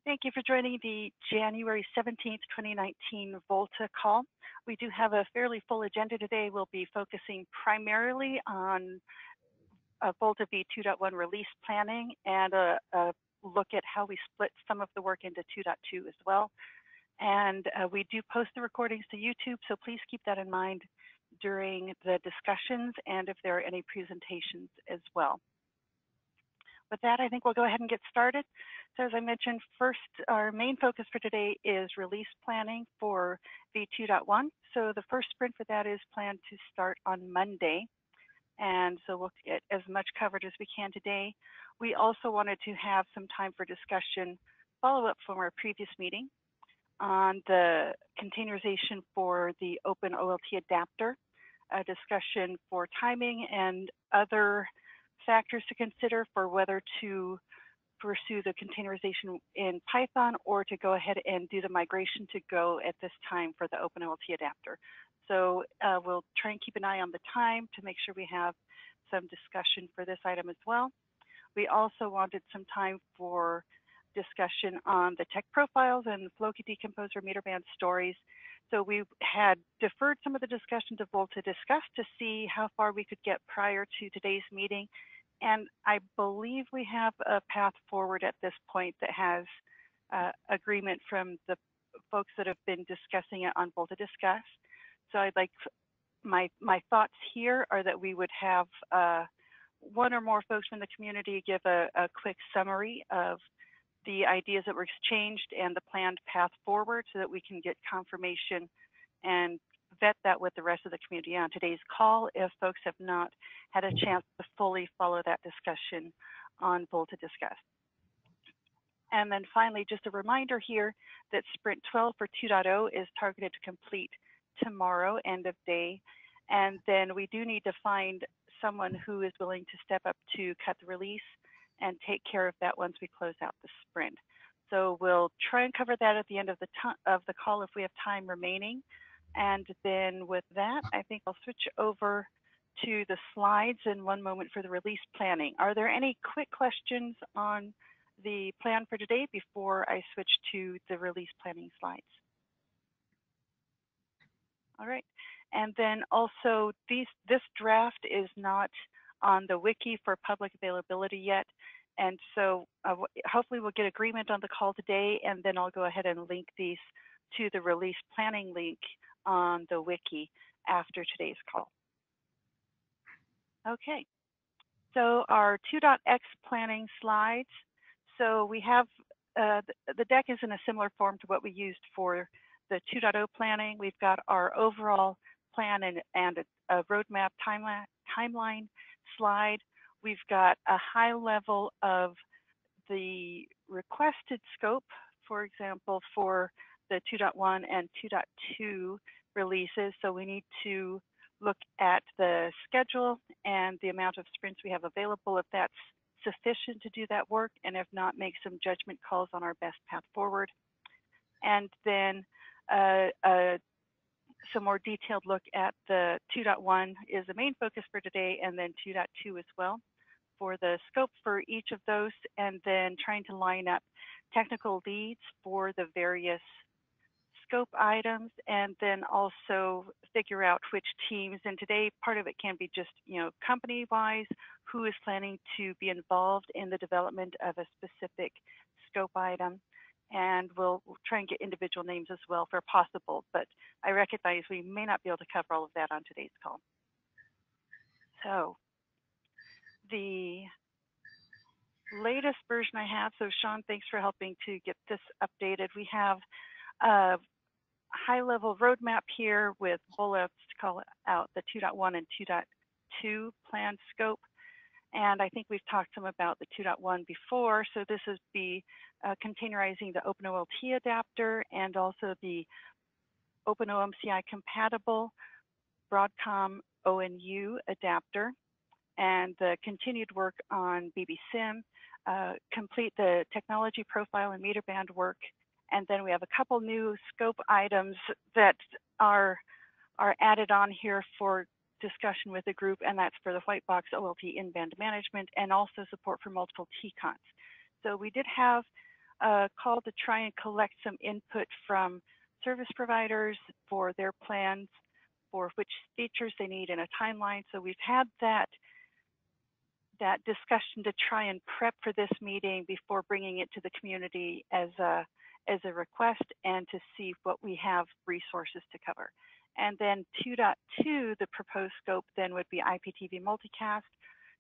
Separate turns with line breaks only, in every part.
Thank you for joining the January 17th, 2019 VOLTHA call. We do have a fairly full agenda today. We'll be focusing primarily on VOLTHA v2.1 release planning and a look at how we split some of the work into 2.2 as well. And we do post the recordings to YouTube, so please keep that in mind during the discussions and if there are any presentations as well. With that, I think we'll go ahead and get started. So as I mentioned, first, our main focus for today is release planning for v2.1. So the first sprint for that is planned to start on Monday. And so we'll get as much covered as we can today. We also wanted to have some time for discussion, follow-up from our previous meeting on the containerization for the open OLT adapter, a discussion for timing and other factors to consider for whether to pursue the containerization in Python or to go ahead and do the migration to Go at this time for the OpenOLT adapter. So we'll try and keep an eye on the time to make sure we have some discussion for this item as well. We also wanted some time for discussion on the tech profiles and Floki Decomposer meter band stories. So we had deferred some of the discussion to VOLTHA discuss to see how far we could get prior to today's meeting. And I believe we have a path forward at this point that has agreement from the folks that have been discussing it on VOLTHA Discuss. So I'd like, my thoughts here are that we would have one or more folks from the community give a quick summary of the ideas that were exchanged and the planned path forward so that we can get confirmation and vet that with the rest of the community on today's call if folks have not had a chance to fully follow that discussion on VOLTHA Discuss. And then finally, just a reminder here that Sprint 12 for 2.0 is targeted to complete tomorrow, end of day. And then we do need to find someone who is willing to step up to cut the release and take care of that once we close out the sprint. So we'll try and cover that at the end of the call if we have time remaining. And then with that, I think I'll switch over to the slides in one moment for the release planning. Are there any quick questions on the plan for today before I switch to the release planning slides? All right. And then also this draft is not on the wiki for public availability yet. And so hopefully we'll get agreement on the call today, and then I'll go ahead and link these to the release planning link on the wiki after today's call. Okay, so our 2.x planning slides. So we have, the deck is in a similar form to what we used for the 2.0 planning. We've got our overall plan and a roadmap timeline slide. We've got a high level of the requested scope, for example, for the 2.1 and 2.2 releases. So we need to look at the schedule and the amount of sprints we have available, if that's sufficient to do that work, and if not, make some judgment calls on our best path forward. And then some more detailed look at the 2.1 is the main focus for today, and then 2.2 as well for the scope for each of those, and then trying to line up technical leads for the various scope items, and then also figure out which teams. And today, part of it can be just, company-wise, who is planning to be involved in the development of a specific scope item. And we'll try and get individual names as well for possible, but I recognize we may not be able to cover all of that on today's call. So the latest version I have, so Sean, thanks for helping to get this updated. We have a high-level roadmap here with bullets to call out the 2.1 and 2.2 planned scope. And I think we've talked some about the 2.1 before. So this is the containerizing the OpenOLT adapter and also the OpenOMCI compatible Broadcom ONU adapter, and the continued work on BBSIM, complete the technology profile and meter band work. And then we have a couple new scope items that are added on here for discussion with the group, and that's for the white box OLT in-band management and also support for multiple TCONs. So we did have a call to try and collect some input from service providers for their plans for which features they need in a timeline. So we've had that discussion to try and prep for this meeting before bringing it to the community as a request and to see what we have resources to cover. And then 2.2, the proposed scope then would be IPTV multicast,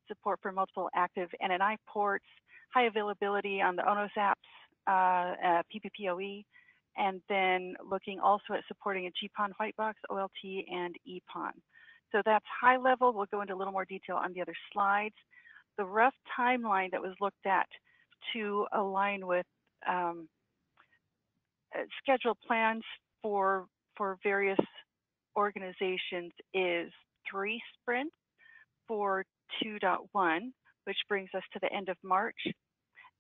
support for multiple active NNI ports, high availability on the ONOS apps, PPPoE, and then looking also at supporting a GPON white box, OLT, and EPON. So that's high level. We'll go into a little more detail on the other slides. The rough timeline that was looked at to align with scheduled plans for various organizations is 3 sprints for 2.1, which brings us to the end of March,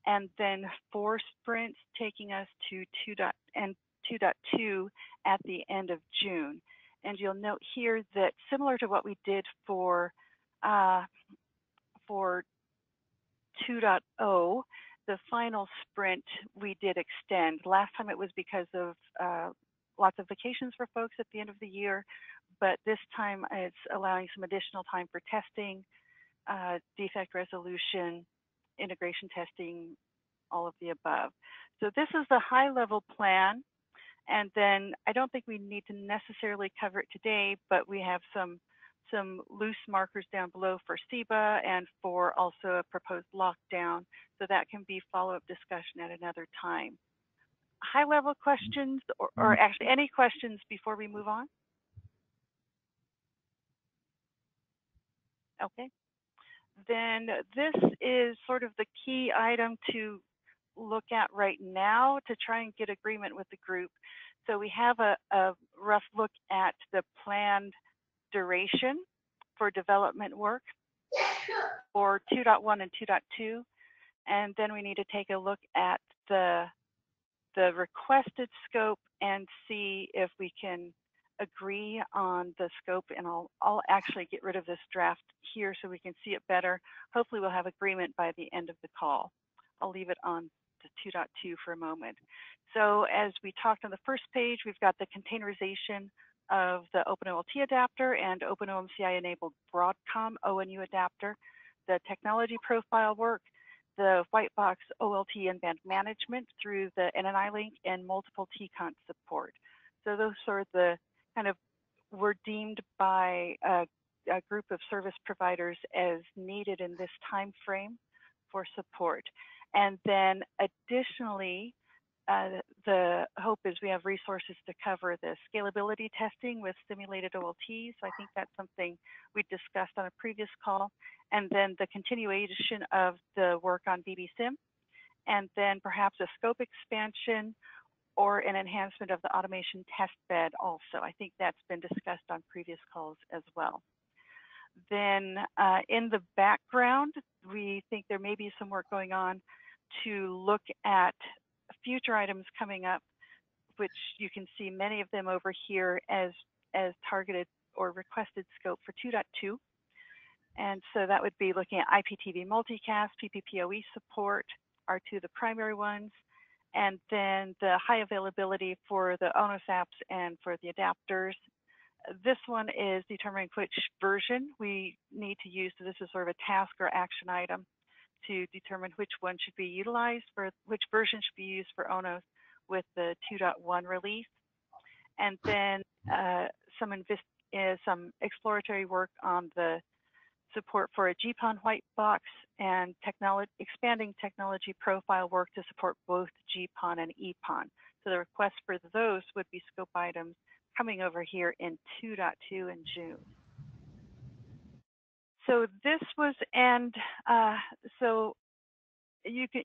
and then 4 sprints taking us to 2.2 at the end of June. And you'll note here that similar to what we did for 2.0, the final sprint we did extend. Last time it was because of lots of vacations for folks at the end of the year, but this time it's allowing some additional time for testing, defect resolution, integration testing, all of the above. So this is the high level plan. And then I don't think we need to necessarily cover it today, but we have some loose markers down below for SEBA and for also a proposed lockdown. So that can be follow-up discussion at another time. High level questions or actually any questions before we move on? Okay. Then this is sort of the key item to look at right now to try and get agreement with the group. So we have a rough look at the planned duration for development work for 2.1 and 2.2. And then we need to take a look at the requested scope and see if we can agree on the scope. And I'll actually get rid of this draft here so we can see it better. Hopefully we'll have agreement by the end of the call. I'll leave it on the 2.2 for a moment. So as we talked on the first page, we've got the containerization of the OpenOLT adapter and OpenOMCI enabled Broadcom ONU adapter, the technology profile work, the white box OLT and band management through the NNI link, and multiple TCON support. So those are the kind of were deemed by a group of service providers as needed in this time frame for support. And then additionally, the hope is we have resources to cover the scalability testing with simulated OLTs. So I think that's something we discussed on a previous call. And then the continuation of the work on BBSIM, and then perhaps a scope expansion or an enhancement of the automation test bed also. I think that's been discussed on previous calls as well. Then in the background, we think there may be some work going on to look at future items coming up, which you can see many of them over here as targeted or requested scope for 2.2. And so that would be looking at IPTV multicast, PPPoE support are two of the primary ones, and then the high availability for the ONOS apps and for the adapters. This one is determining which version we need to use. So this is sort of a task or action item to determine which one should be utilized for which version should be used for ONOS with the 2.1 release. And then some exploratory work on the support for a GPON white box and expanding technology profile work to support both GPON and EPON. So the request for those would be scope items coming over here in 2.2 in June. So this was, and so you can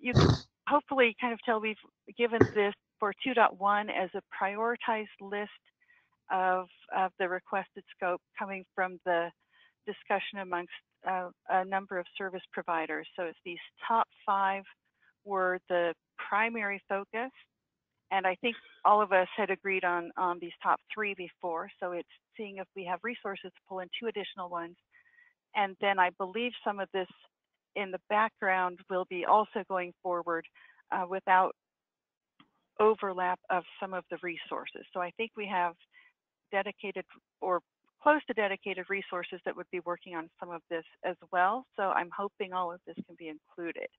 hopefully kind of tell we've given this for 2.1 as a prioritized list of the requested scope coming from the discussion amongst a number of service providers. So it's these top 5 were the primary focus. And I think all of us had agreed on these top 3 before. So it's seeing if we have resources to pull in 2 additional ones. And then I believe some of this in the background will be also going forward without overlap of some of the resources. So I think we have dedicated or close to dedicated resources that would be working on some of this as well. So I'm hoping all of this can be included.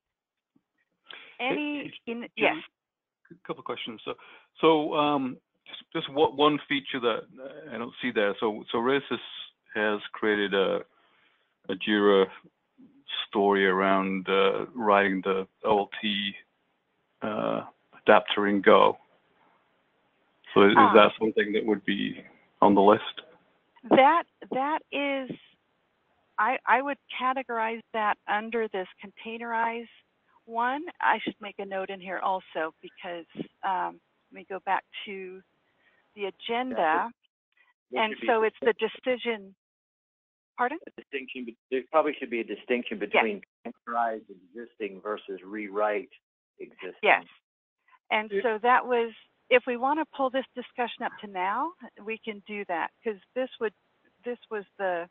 Yes.
A couple of questions. So just one feature that I don't see there. So Races has created a Jira story around writing the OLT adapter in Go. So is that something that would be on the list?
That is, I would categorize that under this containerize one. I should make a note in here also, because let me go back to the agenda. And so it's the decision. Pardon?
A distinction. There probably should be a distinction between containerize existing versus rewrite existing.
Yes. And so that was, if we want to pull this discussion up to now, we can do that, because this was the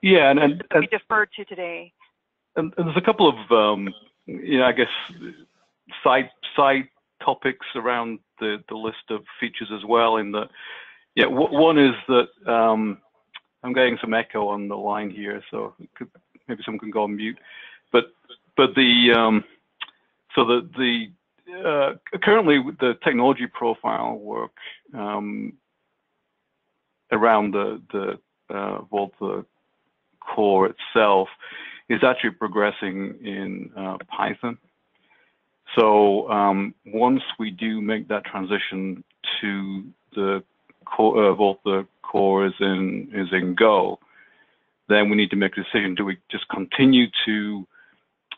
yeah, and
we deferred to today.
And there's a couple of I guess side topics around the list of features as well. In that, one is that I'm getting some echo on the line here, so maybe someone can go on mute. But the currently the technology profile work around the VOLTHA core itself is actually progressing in Python. So once we do make that transition to the VOLTHA core is in Go, then we need to make a decision: do we just continue to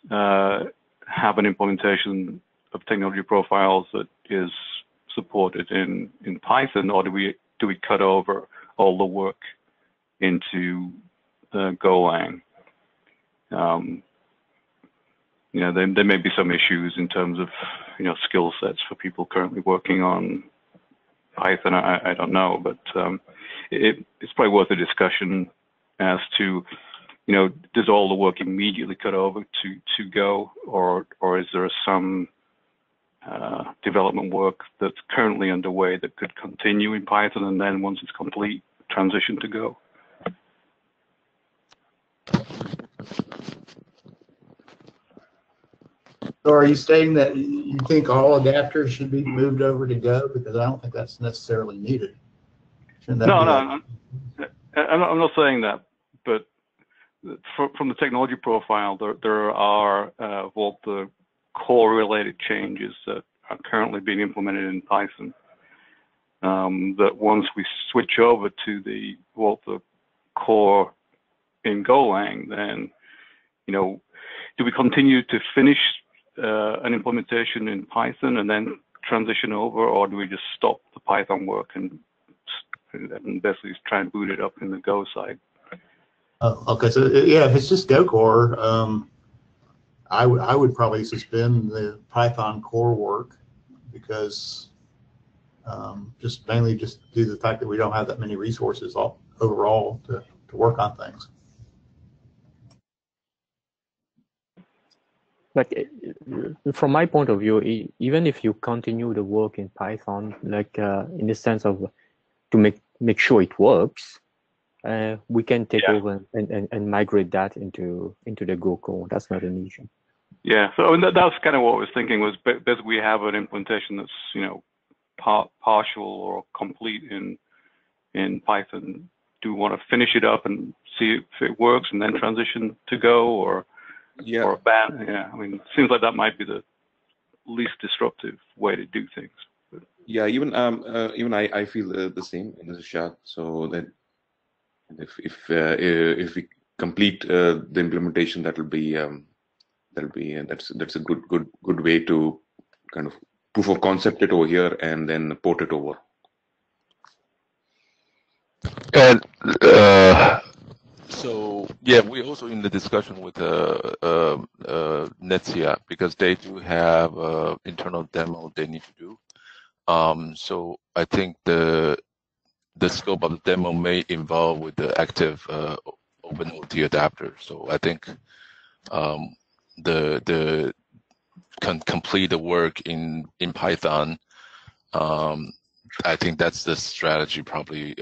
have an implementation of technology profiles that is supported in Python, or do we cut over all the work into Golang? There may be some issues in terms of skill sets for people currently working on Python. I don't know, but it's probably worth a discussion as to does all the work immediately cut over to Go, or is there some development work that's currently underway that could continue in Python, and then once it's complete, transition to Go?
So are you saying that you think all adapters should be moved over to Go? Because I don't think that's necessarily needed.
No, I'm not saying that, but from the technology profile, there are VOLTHA core-related changes that are currently being implemented in Python. That once we switch over to the VOLTHA core in Golang, then do we continue to finish an implementation in Python and then transition over, or do we just stop the Python work and basically try and boot it up in the Go side?
Okay, so if it's just Go core, I would probably suspend the Python core work, because mainly due to the fact that we don't have that many resources overall to work on things.
Like, from my point of view, even if you continue the work in Python, like in the sense of to make sure it works, we can take over and migrate that into the Go core. That's not an issue.
Yeah, so that's kind of what I was thinking, was basically we have an implementation that's partial or complete in Python. Do we want to finish it up and see if it works and then transition to Go, or ban? Yeah, I mean, it seems like that might be the least disruptive way to do things. But.
Yeah, even I feel the same in the shot. So that if we complete the implementation, that's a good way to kind of proof of concept it over here and then port it over.
And so we're also in the discussion with Netsia, because they do have internal demo they need to do. So I think the scope of the demo may involve with the active OpenOT adapter. So I think the complete the work in Python. I think that's the strategy probably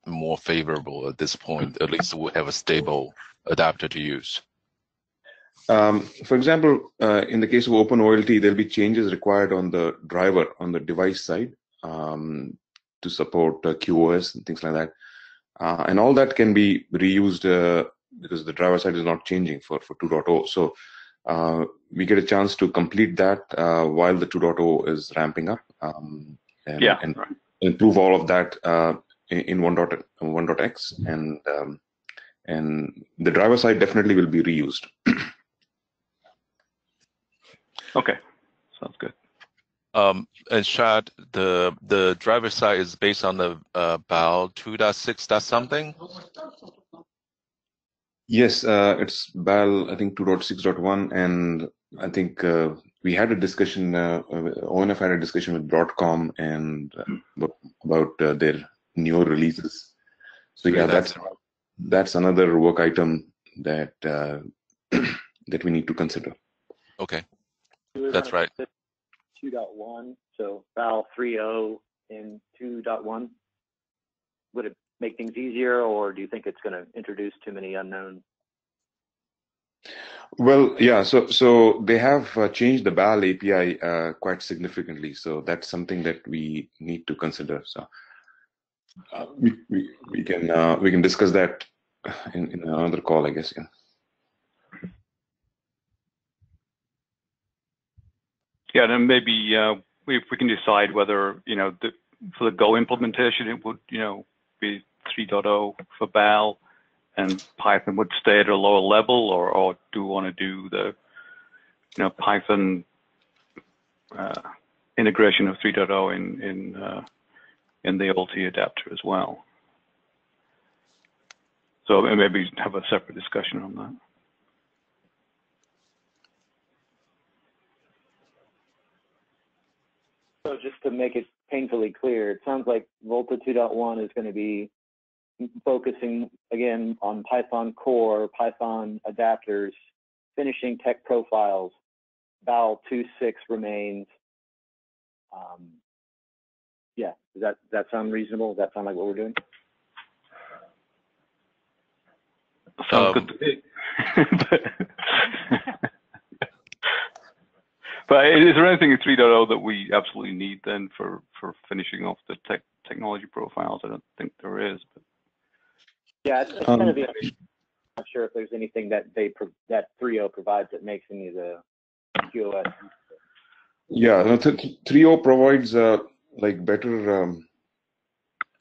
more favorable at this point. At least we'll have a stable adapter to use.
For example, in the case of OpenOLT, there'll be changes required on the driver, on the device side, to support QoS and things like that. And all that can be reused because the driver side is not changing for 2.0. So we get a chance to complete that while the 2.0 is ramping up, and right, improve all of that in 1.x, and the driver side definitely will be reused.
Okay, sounds good.
And Shad, the driver side is based on the BAL 2.6 something?
Yes, it's BAL, I think 2.6.1, and I think we had a discussion, ONF had a discussion with Broadcom and about their newer releases. So yeah, that's another work item that that we need to consider.
Okay, that's right.
2.1, so BAL 3.0 in 2.1. Would it make things easier, or do you think it's going to introduce too many unknowns?
Well, yeah, so they have changed the BAL API quite significantly, so that's something that we need to consider. So we can discuss that in another call, I guess. Yeah.
Yeah, then maybe if we can decide whether for the Go implementation it would be 3.0 for BAL, and Python would stay at a lower level, or do we want to do the Python integration of 3.0 in the OLT adapter as well? So maybe have a separate discussion on that.
So just to make it painfully clear, it sounds like VOLTHA 2.1 is going to be focusing again on Python core, Python adapters, finishing tech profiles. BAL 2.6 remains. Yeah, does that sound reasonable? Does that sound like what we're doing?
Sounds good to me. But is there anything in 3.0 that we absolutely need then for finishing off the technology profiles? I don't think there is. But.
Yeah, it's going to be. I'm not sure if there's anything that that 3.0 provides that makes any of the QoS.
Yeah, 3.0 provides like better,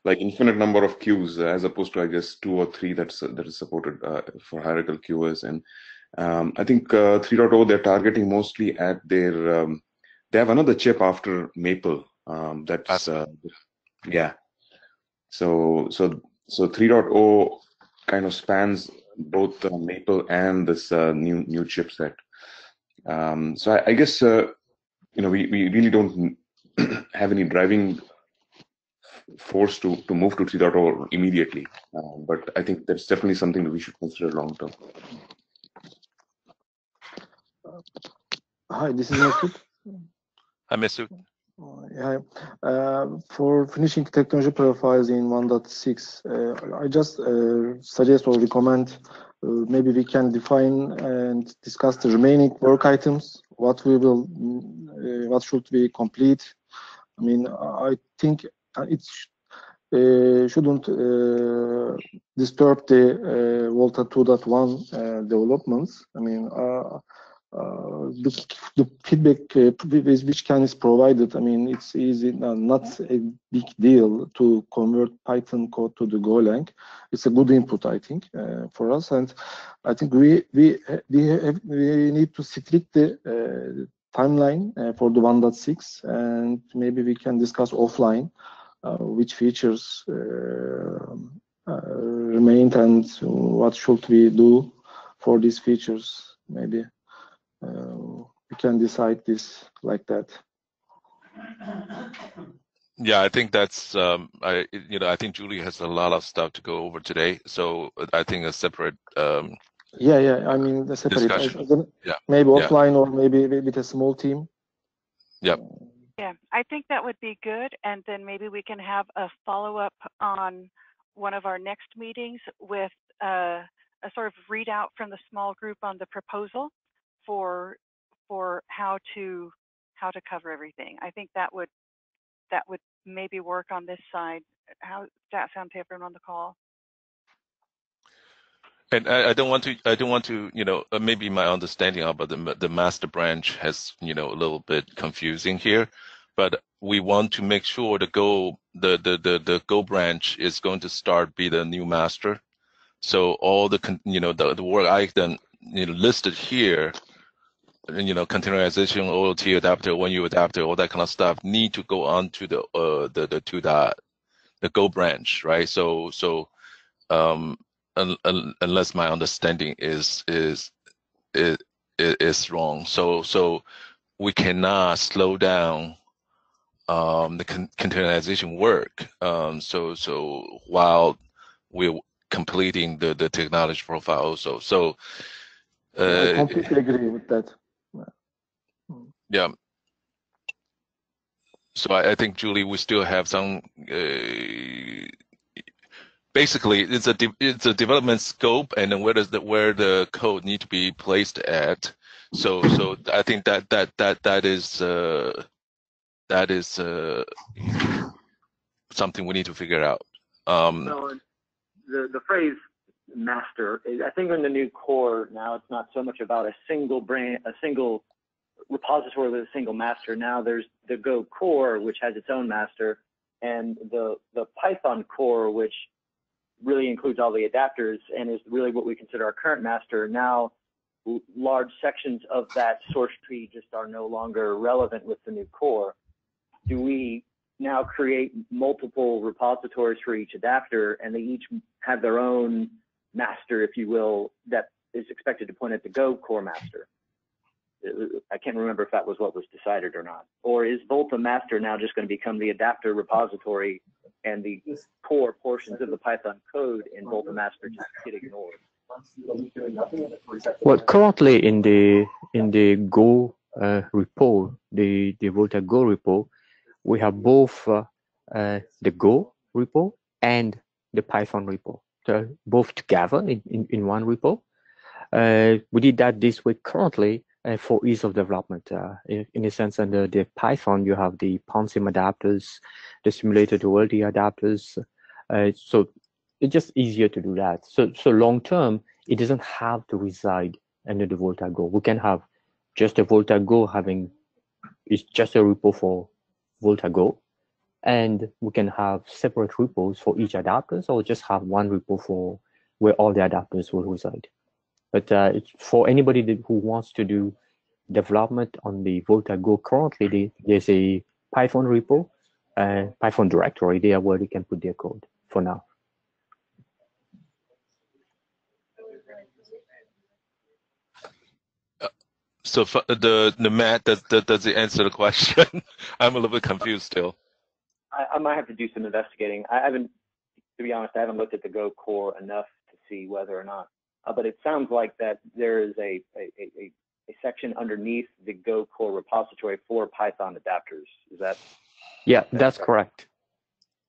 like infinite number of queues as opposed to, I guess, 2 or 3 that is supported for hierarchical QoS. And I think 3.0 they're targeting mostly at their. They have another chip after Maple. That's yeah. So 3.0 kind of spans both Maple and this new chipset. So I guess we really don't have any driving force to move to 3.0 immediately, but I think that's definitely something that we should consider long term.
Hi, this is Mesut.
Hi, Mesut.
Yeah, for finishing technology profiles in 1.6, I just suggest or recommend maybe we can define and discuss the remaining work items. What should we complete? I mean, I think it shouldn't disturb the VOLTHA 2.1 developments. I mean, the feedback which is provided, I mean, it's easy, not a big deal to convert Python code to the Golang. It's a good input, I think, for us, and I think we need to strict the timeline for the 1.6, and maybe we can discuss offline which features remained and what should we do for these features. Maybe we can decide this like that.
Yeah, I think that's I think Julie has a lot of stuff to go over today, so I think a separate
Yeah. I mean, the separate. Maybe offline or maybe with a small team.
Yep.
Yeah, I think that would be good, and then maybe we can have a follow-up on one of our next meetings with a sort of readout from the small group on the proposal for how to cover everything. I think that would maybe work on this side. How does that sound to everyone on the call?
And I don't want to, maybe my understanding about the master branch has, a little bit confusing here, but we want to make sure the Go branch is going to be the new master. So all the work item listed here, containerization, OLT adapter, 1U adapter, all that kind of stuff need to go on to the Go branch, right? So unless my understanding is wrong, so we cannot slow down the containerization work. So while we're completing the technology profile also. So
I completely agree with that.
Yeah. So I think, Julie, we still have some. Basically, it's a development scope, and then where the code need to be placed at. So I think that is something we need to figure out.
Well, the phrase master, I think in the new core now, it's not so much about a single repository with a single master. Now there's the Go core, which has its own master, and the Python core, which really includes all the adapters and is really what we consider our current master. Now, large sections of that source tree just are no longer relevant with the new core. Do we now create multiple repositories for each adapter, and they each have their own master, if you will, that is expected to point at the Go core master? I can't remember if that was what was decided or not. Or is VOLTHA master now just going to become the adapter repository, and the core portions of the Python code in VOLTHA master just get ignored?
Well, currently in the Go repo, the VOLTHA Go repo, we have both the Go repo and the Python repo, so both together in one repo. We did that this way currently for ease of development. In a sense, under the Python, you have the PONSIM adapters, the simulated OLT adapters. So it's just easier to do that. So long term, it doesn't have to reside under the VOLTHA Go. We can have just a VOLTHA Go it's just a repo for VOLTHA Go, and we can have separate repos for each adapters, or just have one repo for where all the adapters will reside. But it's for anybody who wants to do development on the VOLTHA Go currently, there's a Python repo, Python directory there where they can put their code for now.
So the Matt, does it answer the question? I'm a little bit confused still.
I might have to do some investigating. To be honest, I haven't looked at the Go core enough to see whether or not. But it sounds like that there is a section underneath the Go core repository for Python adapters. Is that?
Yeah, that's correct.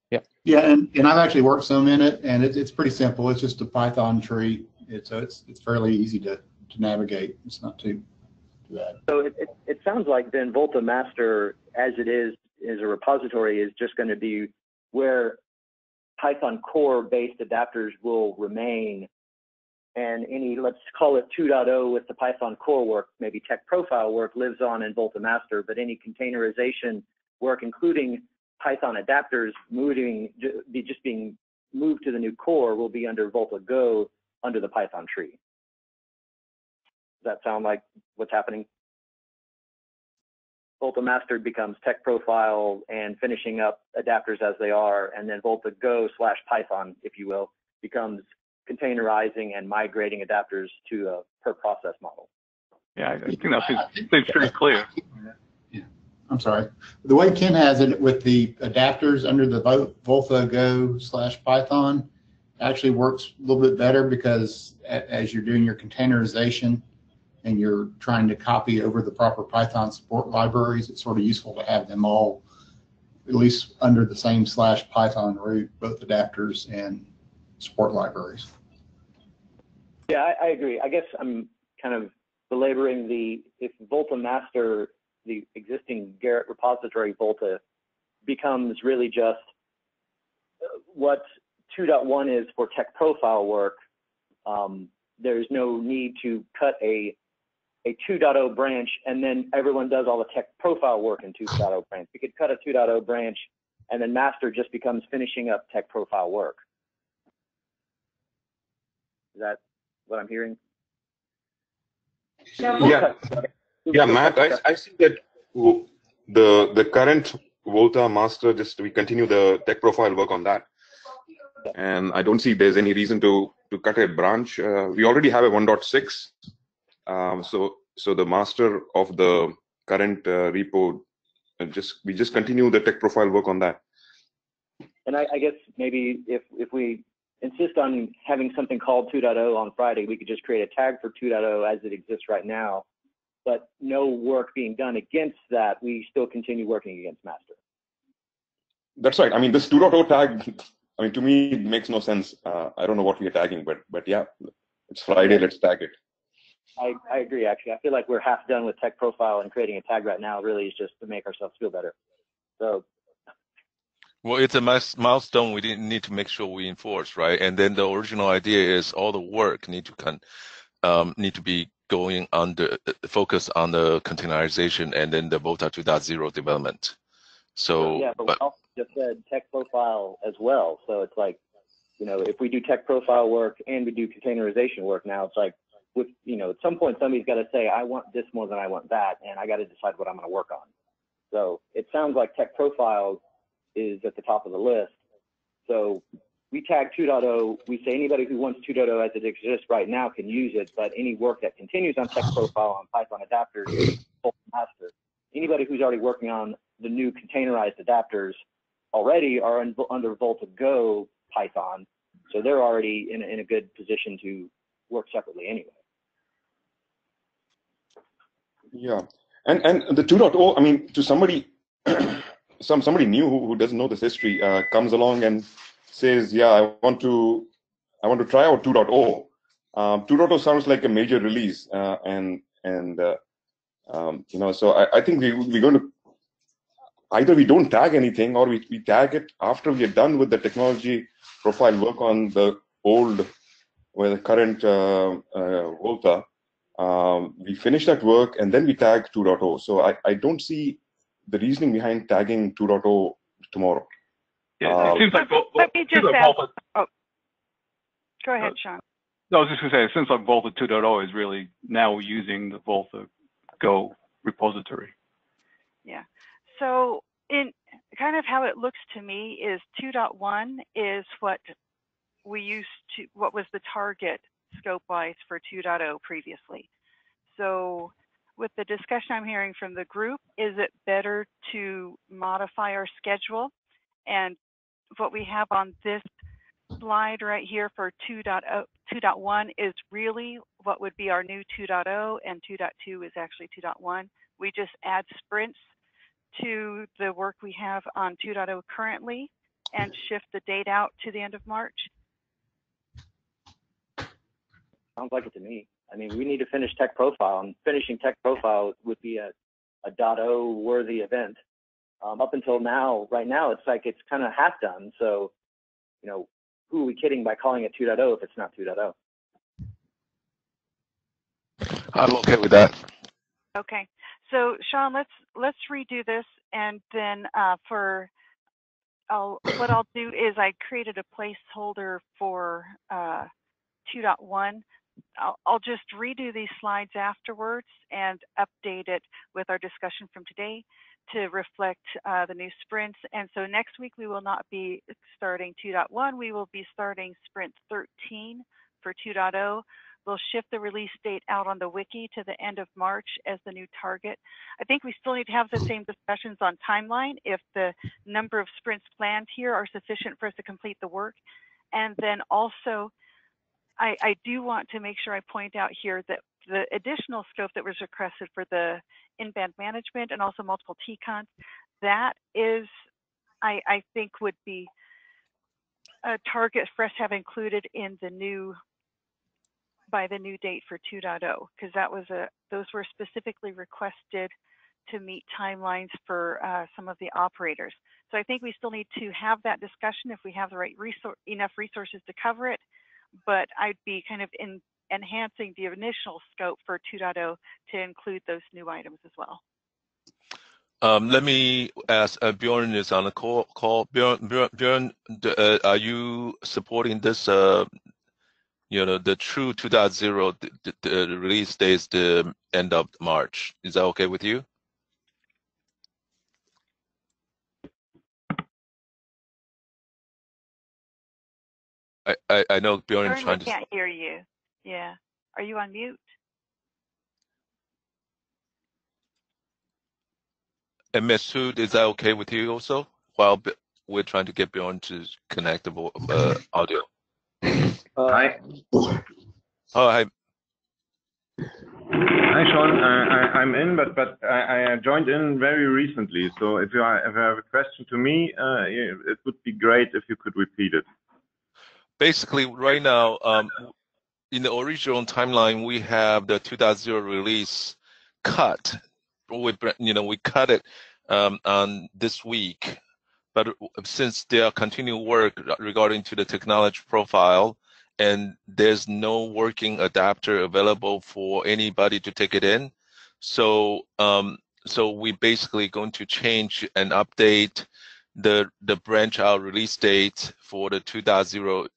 Yeah.
Yeah, and I've actually worked some in it, and it's pretty simple. It's just a Python tree. It's fairly easy to navigate. It's not too bad.
So it sounds like then VOLTHA master, as it is a repository, is just going to be where Python core based adapters will remain. And any, let's call it 2.0 with the Python core work, maybe tech profile work, lives on in VOLTHA master, but any containerization work, including Python adapters just being moved to the new core, will be under VOLTHA Go under the Python tree. Does that sound like what's happening? VOLTHA master becomes tech profile and finishing up adapters as they are, and then VOLTHA Go / Python, if you will, becomes containerizing and migrating adapters to a per process model.
Yeah, I think that seems pretty clear.
Yeah. I'm sorry. The way Ken has it with the adapters under the VOLTHA Go / Python, actually works a little bit better because as you're doing your containerization and you're trying to copy over the proper Python support libraries, it's sort of useful to have them all at least under the same /Python root, both adapters and support libraries.
Yeah, I agree. I guess I'm kind of belaboring if VOLTHA master, the existing Garrett repository VOLTHA, becomes really just what 2.1 is for tech profile work, there's no need to cut a 2.0 branch and then everyone does all the tech profile work in 2.0 branch. We could cut a 2.0 branch and then master just becomes finishing up tech profile work. Is that what I'm hearing?
Yeah, yeah, Matt, I see that the current VOLTHA master, we continue the tech profile work on that. And I don't see there's any reason to cut a branch. We already have a 1.6. So the master of the current repo, we just continue the tech profile work on that.
And I guess maybe if we insist on having something called 2.0 on Friday, we could just create a tag for 2.0 as it exists right now, but no work being done against that. We still continue working against master.
That's right. I mean, this 2.0 tag, I mean, to me, it makes no sense. I don't know what we are tagging, but yeah, it's Friday, let's tag it.
I agree, actually. I feel like we're half done with tech profile, and creating a tag right now really is just to make ourselves feel better. So.
Well, it's a milestone we didn't need to make sure we enforce, right? And then the original idea is all the work need to be going under focus on the containerization and then the VOLTHA 2.0 development. So
yeah, but we also just said tech profile as well. So it's like, if we do tech profile work and we do containerization work now, it's like, at some point somebody's got to say, I want this more than I want that, and I got to decide what I'm going to work on. So it sounds like tech profile is at the top of the list. So we tag 2.0. We say anybody who wants 2.0 as it exists right now can use it, but any work that continues on tech profile on Python adapters, VOLTHA master, anybody who's already working on the new containerized adapters already are under VOLTHA Go Python, so they're already in a good position to work separately anyway.
Yeah, and the 2.0, I mean, to somebody somebody new who doesn't know this history comes along and says, yeah, I want to try out 2.0. 2.0 sounds like a major release, so I think we're going to either we don't tag anything or we tag it after we are done with the technology profile work on the old or the current VOLTHA. We finish that work and then we tag 2.0. So I don't see the reasoning behind tagging 2.0 tomorrow.
Yeah, it seems like
let me just ask. Oh, go ahead, Sean.
No, I was just going to say, it seems like VOLTHA 2.0 is really now using the VOLTHA Go repository.
Yeah. So in kind of how it looks to me is 2.1 is what was the target scope-wise for 2.0 previously. So with the discussion I'm hearing from the group, is it better to modify our schedule? And what we have on this slide right here for 2.1 is really what would be our new 2.0, and 2.2 is actually 2.1. We just add sprints to the work we have on 2.0 currently and shift the date out to the end of March.
Sounds like it to me. I mean, we need to finish tech profile, and finishing tech profile would be a 0 worthy event. Up until now, right now, it's like it's kind of half done. So, who are we kidding by calling it 2.0 if it's not 2.0?
I'm okay with that.
Okay, so Sean, let's redo this, and then what I'll do is I created a placeholder for 2.1. I'll just redo these slides afterwards and update it with our discussion from today to reflect the new sprints. And so next week we will not be starting 2.1. We will be starting sprint 13 for 2.0. We'll shift the release date out on the wiki to the end of March as the new target. I think we still need to have the same discussions on timeline if the number of sprints planned here are sufficient for us to complete the work. And then also, I do want to make sure I point out here that the additional scope that was requested for the in-band management and also multiple TCONs, that is, I think would be a target for us to have included in the new, by the new date for 2.0, because that was those were specifically requested to meet timelines for some of the operators. So I think we still need to have that discussion if we have the right enough resources to cover it, but I'd be kind of enhancing the initial scope for 2.0 to include those new items as well.
Let me ask, Bjorn is on the call. Bjorn, are you supporting this, you know, the true 2.0, the release date is the end of March. Is that okay with you? I know Bjorn is trying to.
I can't hear you. Yeah. Are you on mute?
And Masood, is that okay with you also? While we're trying to get Bjorn to connect the audio.
Hi.
Oh, hi.
Hi, Sean. I'm in, but I joined in very recently. So if you have a question to me, it would be great if you could repeat it.
Basically, right now, in the original timeline, we have the 2.0 release cut. We cut it on this week, but since there are continued work regarding to the technology profile, and there's no working adapter available for anybody to take it in, so we basically going to change and update the branch out release date for the 2.0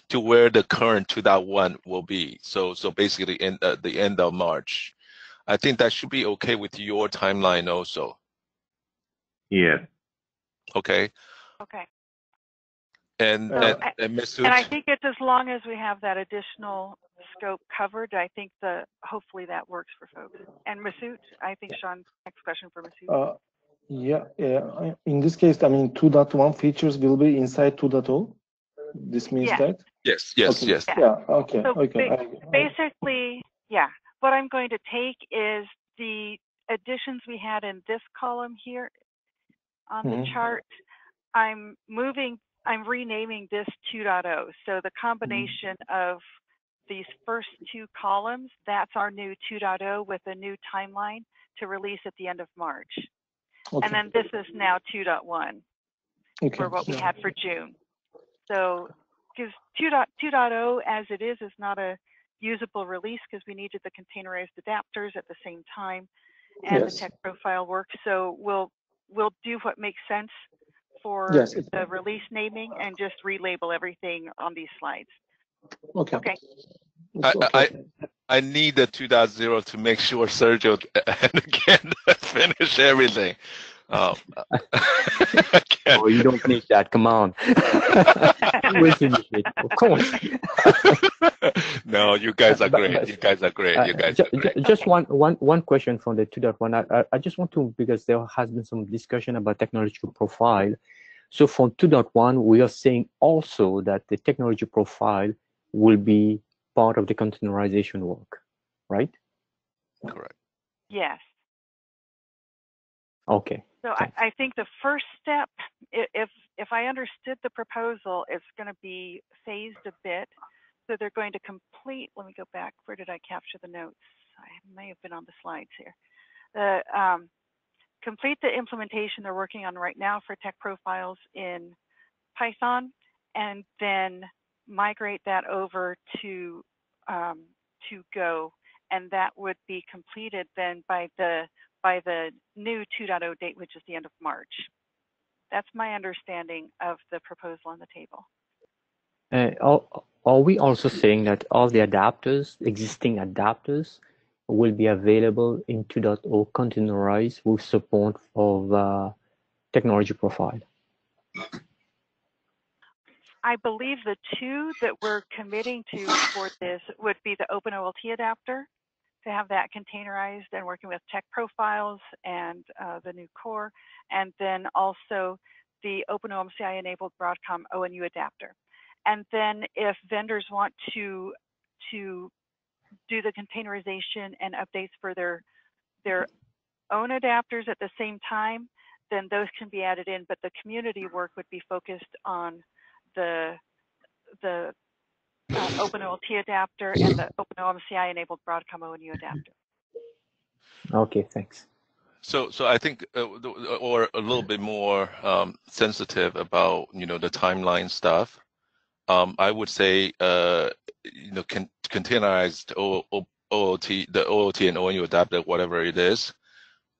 to where the current 2.1 will be. So basically in the end of March. I think that should be okay with your timeline also.
Yes.
Okay.
Okay.
And Masood?
And I think it's as long as we have that additional scope covered, I think hopefully that works for folks. And Masood, I think Sean, next question for Masood.
Yeah. In this case, I mean, 2.1 features will be inside 2.0. This means that?
Yes.
Okay.
Yes.
Yeah. Okay.
So
Okay.
Basically, yeah. What I'm going to take is the additions we had in this column here on the chart. I'm renaming this 2.0. So the combination of these first two columns, that's our new 2.0 with a new timeline to release at the end of March. Okay. And then this is now 2.1 for what we had for June. So because 2.0 as it is not a usable release because we needed the containerized adapters at the same time and the tech profile work. So we'll do what makes sense for the release naming and just relabel everything on these slides. Okay.
I need the 2.0 to make sure Sergio can finish everything.
Oh, you don't need that. Come on. We'll finish it, of course.
No, you guys are great. You guys are great.
Just one question from the 2.1. I just want to, because there has been some discussion about technological profile. So for 2.1, we are saying also that the technology profile will be part of the containerization work, right?
Correct.
Yes.
Okay.
So I think the first step, if I understood the proposal, it's going to be phased a bit. So they're going to complete, let me go back. Where did I capture the notes? I may have been on the slides here. Complete the implementation they're working on right now for tech profiles in Python, and then migrate that over to Go, and that would be completed then by the new 2.0 date, which is the end of March. That's my understanding of the proposal on the table.
Are we also saying that all the adapters, existing adapters, will be available in 2.0 containerized with support of technology profile?
I believe the two that we're committing to for this would be the OpenOLT adapter, to have that containerized and working with tech profiles and the new core, and then also the OpenOMCI enabled Broadcom ONU adapter. And then if vendors want to do the containerization and updates for their own adapters at the same time, then those can be added in, but the community work would be focused on the OpenOLT adapter and the OpenOMCI enabled Broadcom ONU adapter.
Okay, thanks.
So I think, or a little bit more sensitive about the timeline stuff. I would say containerized OOT, the OOT and ONU adapter, whatever it is,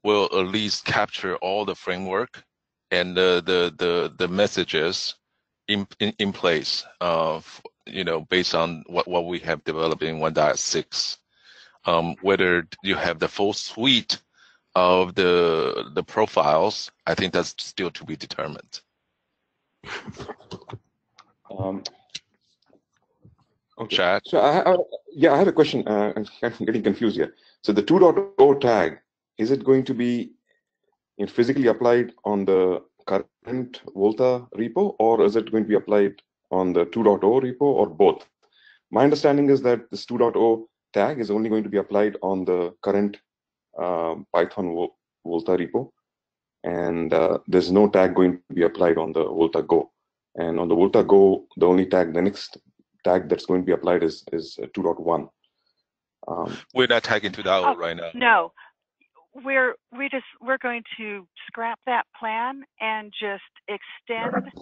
will at least capture all the framework and the messages in place, based on what we have developed in 1.6. Whether you have the full suite of the profiles, I think that's still to be determined.
Okay.
Chad?
So I have a question. I'm kind of getting confused here. So the 2.0 tag, is it going to be physically applied on the current VOLTHA repo, or is it going to be applied on the 2.0 repo, or both? My understanding is that this 2.0 tag is only going to be applied on the current Python VOLTHA repo, and there's no tag going to be applied on the VOLTHA Go. And on the VOLTHA Go, the only tag, the next tag that's going to be applied is 2.1.
We're not tagging 2.0 right now.
No, we're going to scrap that plan and just extend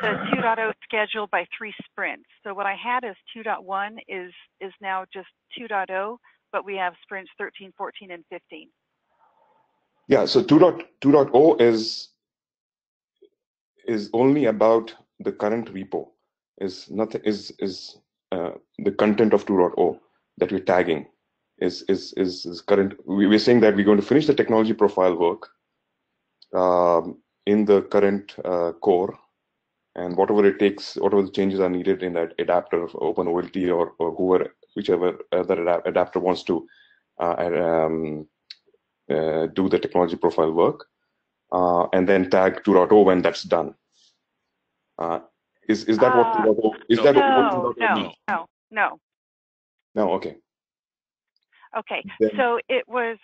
the 2.0 schedule by 3 sprints. So what I had as 2.1 is now just 2.0, but we have sprints 13, 14, and 15.
Yeah, so 2.0 is only about the current repo. Is nothing is the content of 2.0 that we're tagging is current. We're saying that we're going to finish the technology profile work in the current core, and whatever it takes, whatever the changes are needed in that adapter of OpenOLT or whichever other adapter wants to do the technology profile work, and then tag 2.0 when that's done. Is that what 2.0 is? That what 2.0 means?
No.
No, okay.
Okay,
Then,
so it was.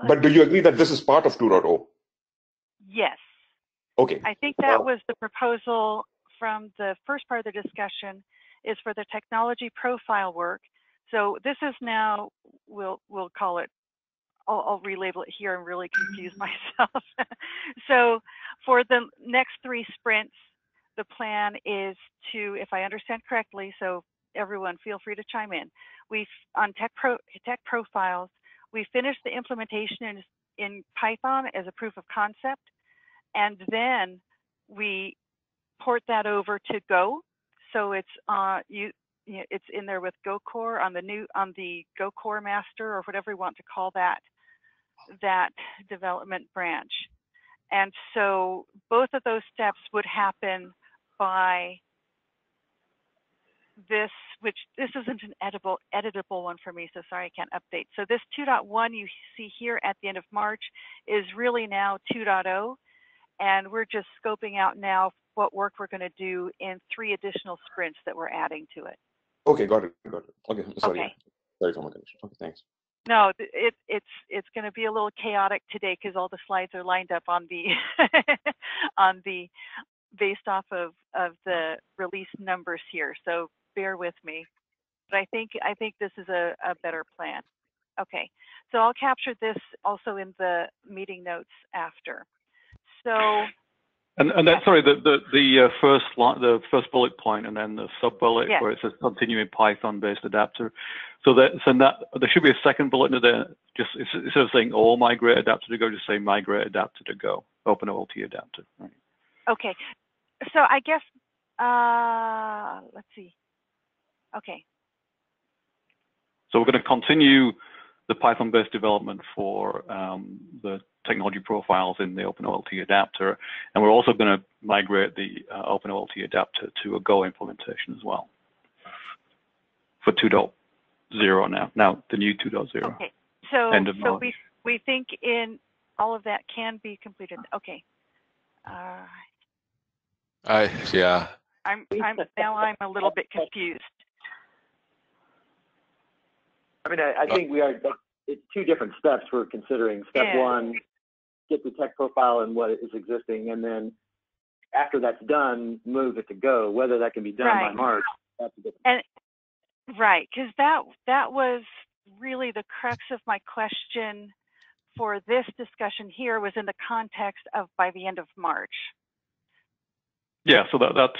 But do you agree that this is part of 2.0?
Yes.
Okay.
I think that was the proposal from the first part of the discussion, is for the technology profile work. So this is now, we'll call it, I'll relabel it here and really confuse myself. So for the next 3 sprints, the plan is to, if I understand correctly, so everyone feel free to chime in. On tech profiles, we finished the implementation in Python as a proof of concept, and then we port that over to Go. So it's it's in there with Go Core on the Go Core master, or whatever we want to call that development branch. And so both of those steps would happen by this, which this isn't an editable one for me, so sorry I can't update. So this 2.1 you see here at the end of March is really now 2.0, and we're just scoping out now what work we're going to do in 3 additional sprints that we're adding to it.
Okay, got it. Okay, sorry.
Okay.
Sorry for my connection. Okay, thanks.
No, it's going to be a little chaotic today because all the slides are lined up on the based off of the release numbers here. So bear with me. But I think this is a better plan. Okay, so I'll capture this also in the meeting notes after. So.
And then, sorry, the first bullet point, and then the sub bullet where it says continuing Python-based adapter. So there should be a second bullet in there. Just instead of saying all migrate adapter to Go, just say migrate adapter to Go, OpenOLT adapter. Right.
Okay, so I guess let's see. Okay.
So we're going to continue the Python-based development for the technology profiles in the OpenOLT adapter, and we're also going to migrate the OpenOLT adapter to a Go implementation as well for 2.0 now the new 2.0.
Okay, so
end of March.
we think in all of that can be completed. Okay,
Yeah.
I'm a little bit confused.
I mean, I think we are. It's two different steps we're considering. Step one, get the tech profile and what is existing, and then after that's done, move it to go. Whether that can be done by March, that's a different.
Right, because that was really the crux of my question for this discussion here, was in the context of by the end of March.
Yeah, so that's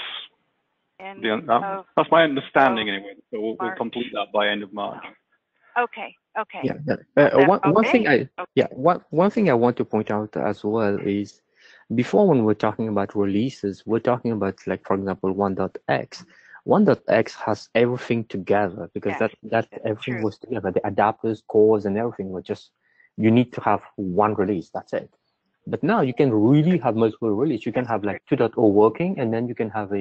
my understanding anyway. So we'll complete that by end of March.
Okay. Okay.
Yeah. One thing I want to point out as well is, before, when we're talking about releases, we're talking about, like, for example, 1.x. 1.x has everything together, because that everything was together. The adapters, cores, and everything were just, you need to have one release. That's it. But now you can really have multiple releases. You can have like 2.0 working, and then you can have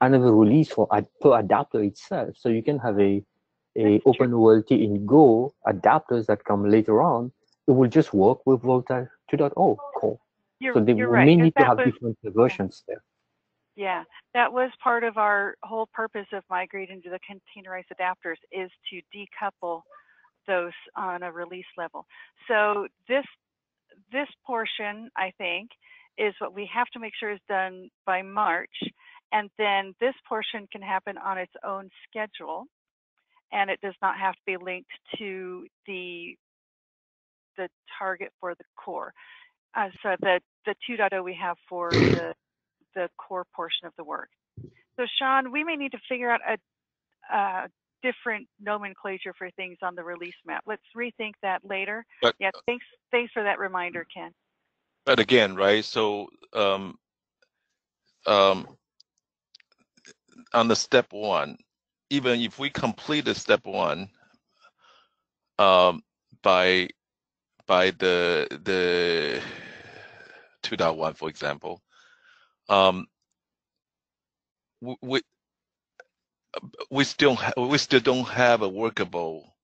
another release per adapter itself. So you can have a OpenOLT in Go adapters that come later on. It will just work with VOLTHA 2.0 core. So we may need to have different versions there.
Yeah, that was part of our whole purpose of migrating to the containerized adapters, is to decouple those on a release level. So this portion, I think, is what we have to make sure is done by March, and then this portion can happen on its own schedule, and it does not have to be linked to the target for the core. So the 2.0 we have for the core portion of the work. So Sean, we may need to figure out a different nomenclature for things on the release map. Let's rethink that later. But, yeah, thanks for that reminder, Ken.
But again, right? So on the step one, even if we complete the step one by the 2.1, for example, we still don't have a workable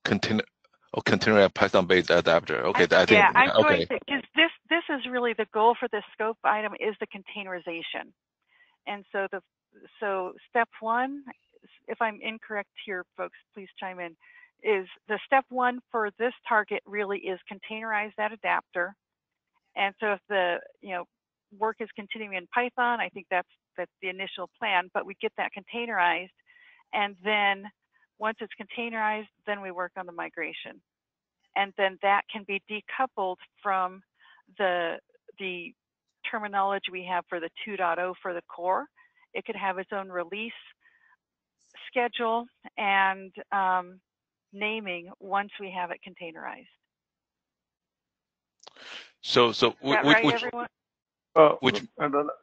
containerized Python-based adapter. Okay, I think.
Yeah, I'm going to, because this is really the goal for this scope item, is the containerization. And so so step one, if I'm incorrect here, folks, please chime in, is the step one for this target really is containerize that adapter. And so if the work is continuing in Python, I think that's the initial plan, but we get that containerized, and then once it's containerized, then we work on the migration. And then that can be decoupled from the terminology we have for the 2.0 for the core. It could have its own release schedule and naming once we have it containerized.
So
everyone?
Do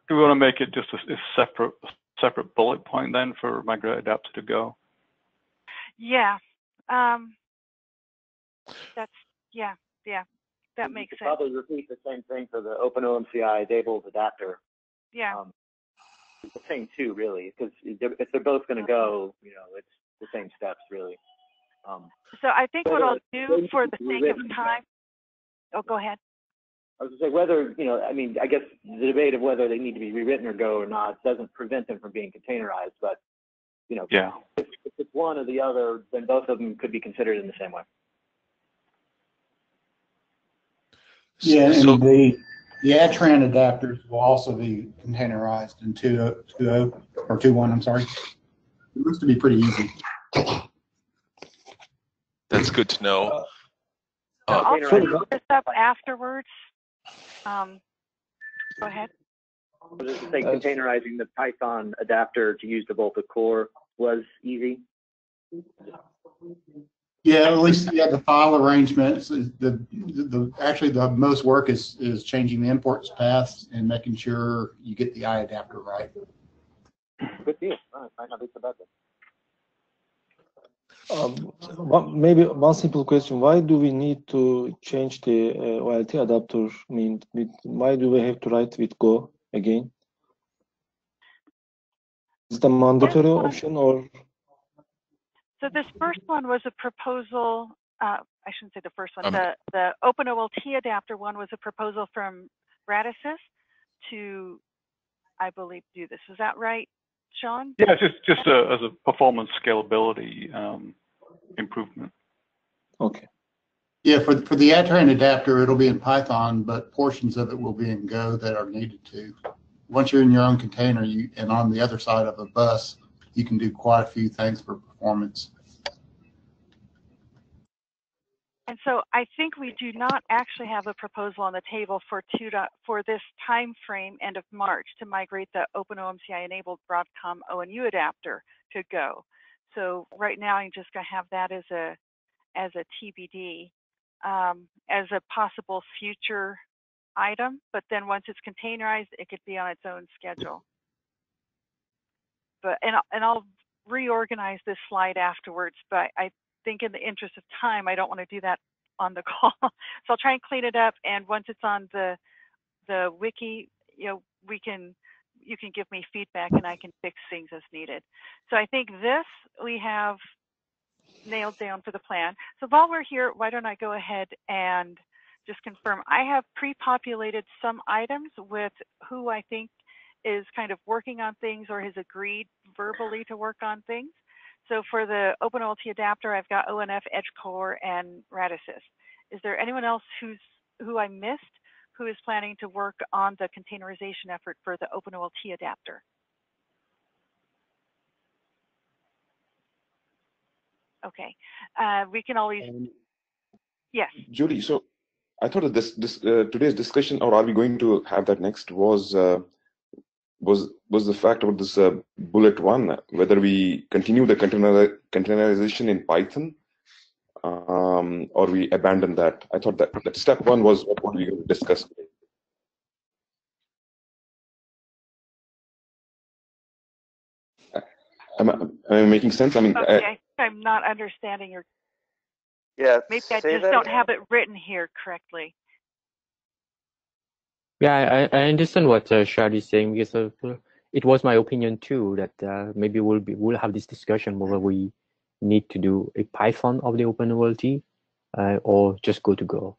we want to make it just a separate bullet point then for migrate adapter to go?
Yeah. That makes sense.
Probably repeat the same thing for the OpenOMCI Dables adapter.
Yeah.
It's the same two, really, because if they're both going to go, it's the same steps, really.
So I think what I'll do, for the sake of time. Oh, go ahead.
I was going to say, whether, I mean, I guess the debate of whether they need to be rewritten or go or not doesn't prevent them from being containerized, but,
yeah.
If it's one or the other, then both of them could be considered in the same way.
Yeah, and the Atran adapters will also be containerized in 2.0 or 2.1, I'm sorry. It looks to be pretty easy.
That's good to know.
I'll try to look this up afterwards. Go ahead.
I was just saying, containerizing the Python adapter to use the VOLTHA core was easy.
Yeah, at least the file arrangements. Actually the most work is changing the imports paths and making sure you get the I adapter right.
Good deal. Might not be so bad then.
Maybe one simple question: why do we need to change the OLT adapter? Why do we have to write with Go again? Is it a mandatory option or? So
this first one was a proposal. I shouldn't say the first one. The OpenOLT adapter one was a proposal from Radisys to I believe, do this. Is that right, Sean?
Yeah, just as a performance scalability improvement.
Okay.
Yeah, for the Adtrain adapter, it'll be in Python, but portions of it will be in Go that are needed to. Once you're in your own container, and on the other side of a bus, you can do quite a few things for performance.
And so I think we do not actually have a proposal on the table for this time frame, end of March, to migrate the OpenOMCI enabled Broadcom ONU adapter to Go. So right now I'm just going to have that as a TBD, as a possible future item. But then once it's containerized, it could be on its own schedule. But and I'll reorganize this slide afterwards. But I think in the interest of time, I don't want to do that on the call. So I'll try and clean it up. And once it's on the wiki, you can give me feedback and I can fix things as needed. So I think this we have nailed down for the plan. So while we're here, why don't I go ahead and just confirm. I have pre-populated some items with who I think is kind of working on things or has agreed verbally to work on things. So for the OpenOLT adapter, I've got ONF, EdgeCore, and Radisys. Is there anyone else who I missed who is planning to work on the containerization effort for the OpenOLT adapter? Okay, we can always, yes.
Julie, so I thought that today's discussion, or are we going to have that next, was the fact about this bullet one, whether we continue the containerization in Python or we abandon that. I thought that step one was what we discussed today. Am I making sense? I mean,
okay, I'm not understanding your.
Yeah,
maybe I just don't have it written here correctly.
Yeah, I understand what Shad is saying, because it was my opinion too that maybe we'll have this discussion whether we need to do a Python of the OpenOLT or just go to Go.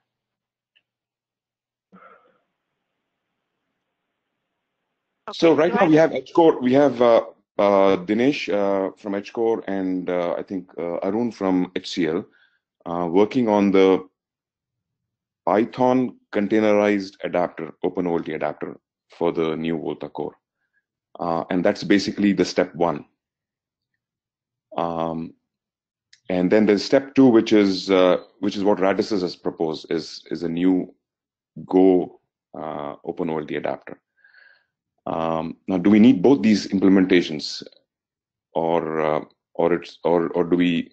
Okay, so right now we have EdgeCore, we have Dinesh from EdgeCore and I think Arun from HCL working on the Python containerized adapter, OpenOLT adapter for the new VOLTHA core. And that's basically the step one. And then there's step two, which is what Radisys has proposed, is a new Go OpenOLT adapter. Now, do we need both these implementations, or do we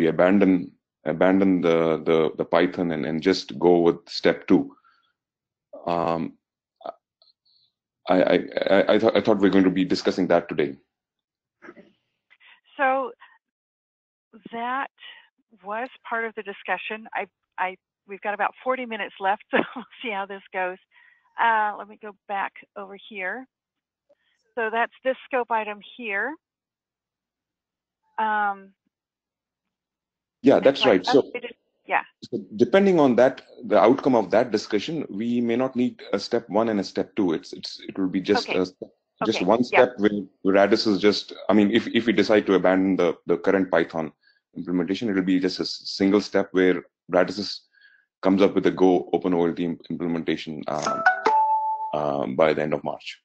abandon the Python and just go with step two? I thought we were going to be discussing that today.
So that was part of the discussion. We've got about 40 minutes left, so we'll see how this goes. Let me go back over here. So that's this scope item here.
Yeah, that's right. So,
yeah.
So depending on that, the outcome of that discussion, we may not need a step one and a step two. It will be just one step where Radisys just, I mean, if we decide to abandon the current Python implementation, it will be just a single step where Radisys comes up with a Go OpenOLT implementation by the end of March.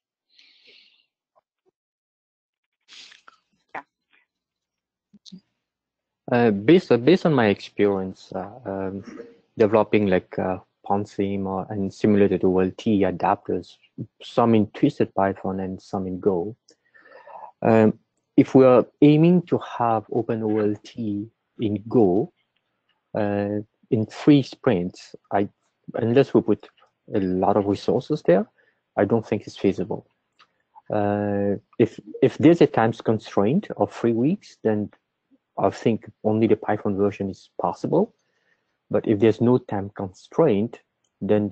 Based on my experience developing like Ponsim and simulated OLT adapters, some in Twisted Python and some in Go. If we are aiming to have OpenOLT in Go in 3 sprints, unless we put a lot of resources there, I don't think it's feasible. If there's a time constraint of 3 weeks, then I think only the Python version is possible. But if there's no time constraint, then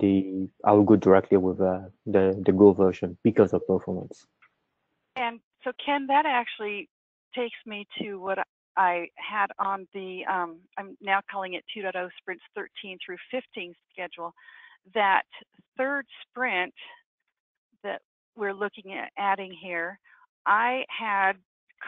I will go directly with the Go version because of performance.
And so, Ken, that actually takes me to what I had on the, I'm now calling it 2.0 sprints 13 through 15 schedule. That third sprint, that we're looking at adding here, I had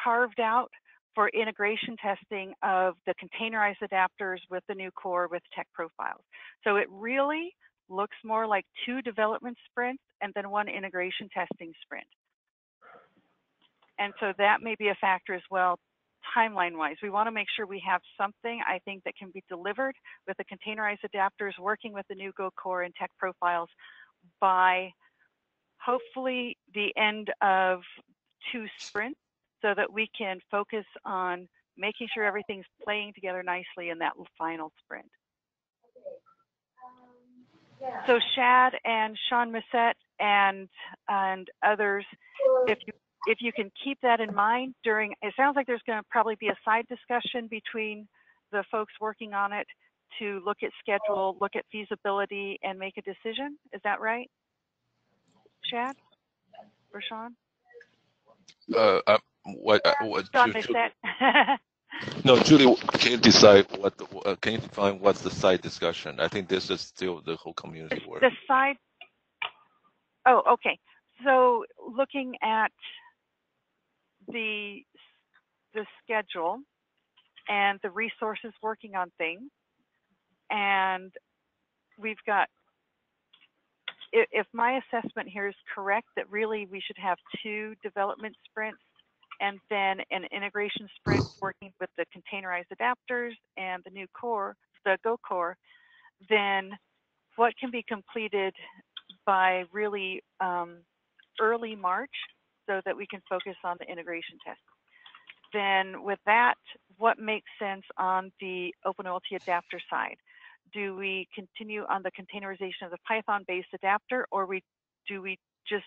carved out for integration testing of the containerized adapters with the new core with tech profiles. So it really looks more like 2 development sprints and then 1 integration testing sprint. And so that may be a factor as well, timeline-wise. We want to make sure we have something, I think, that can be delivered with the containerized adapters, working with the new Go core and tech profiles by hopefully the end of 2 sprints, so that we can focus on making sure everything's playing together nicely in that final sprint. So Shad and Sean Massette and others, if you can keep that in mind during, it sounds like there's going to probably be a side discussion between the folks working on it to look at schedule, look at feasibility, and make a decision. Is that right, Shad or Sean?
What
Sean
Julie,
Massette.
no, Julie, can you decide what can you define what's the side discussion? I think this is still the whole community work.
The side, oh, okay. So looking at the schedule and the resources working on things, and we've got, if my assessment here is correct, that really we should have 2 development sprints and then an integration sprint working with the containerized adapters and the new core, the Go core, then what can be completed by really early March so that we can focus on the integration test. Then with that, what makes sense on the OpenOLT adapter side? Do we continue on the containerization of the Python-based adapter, or do we just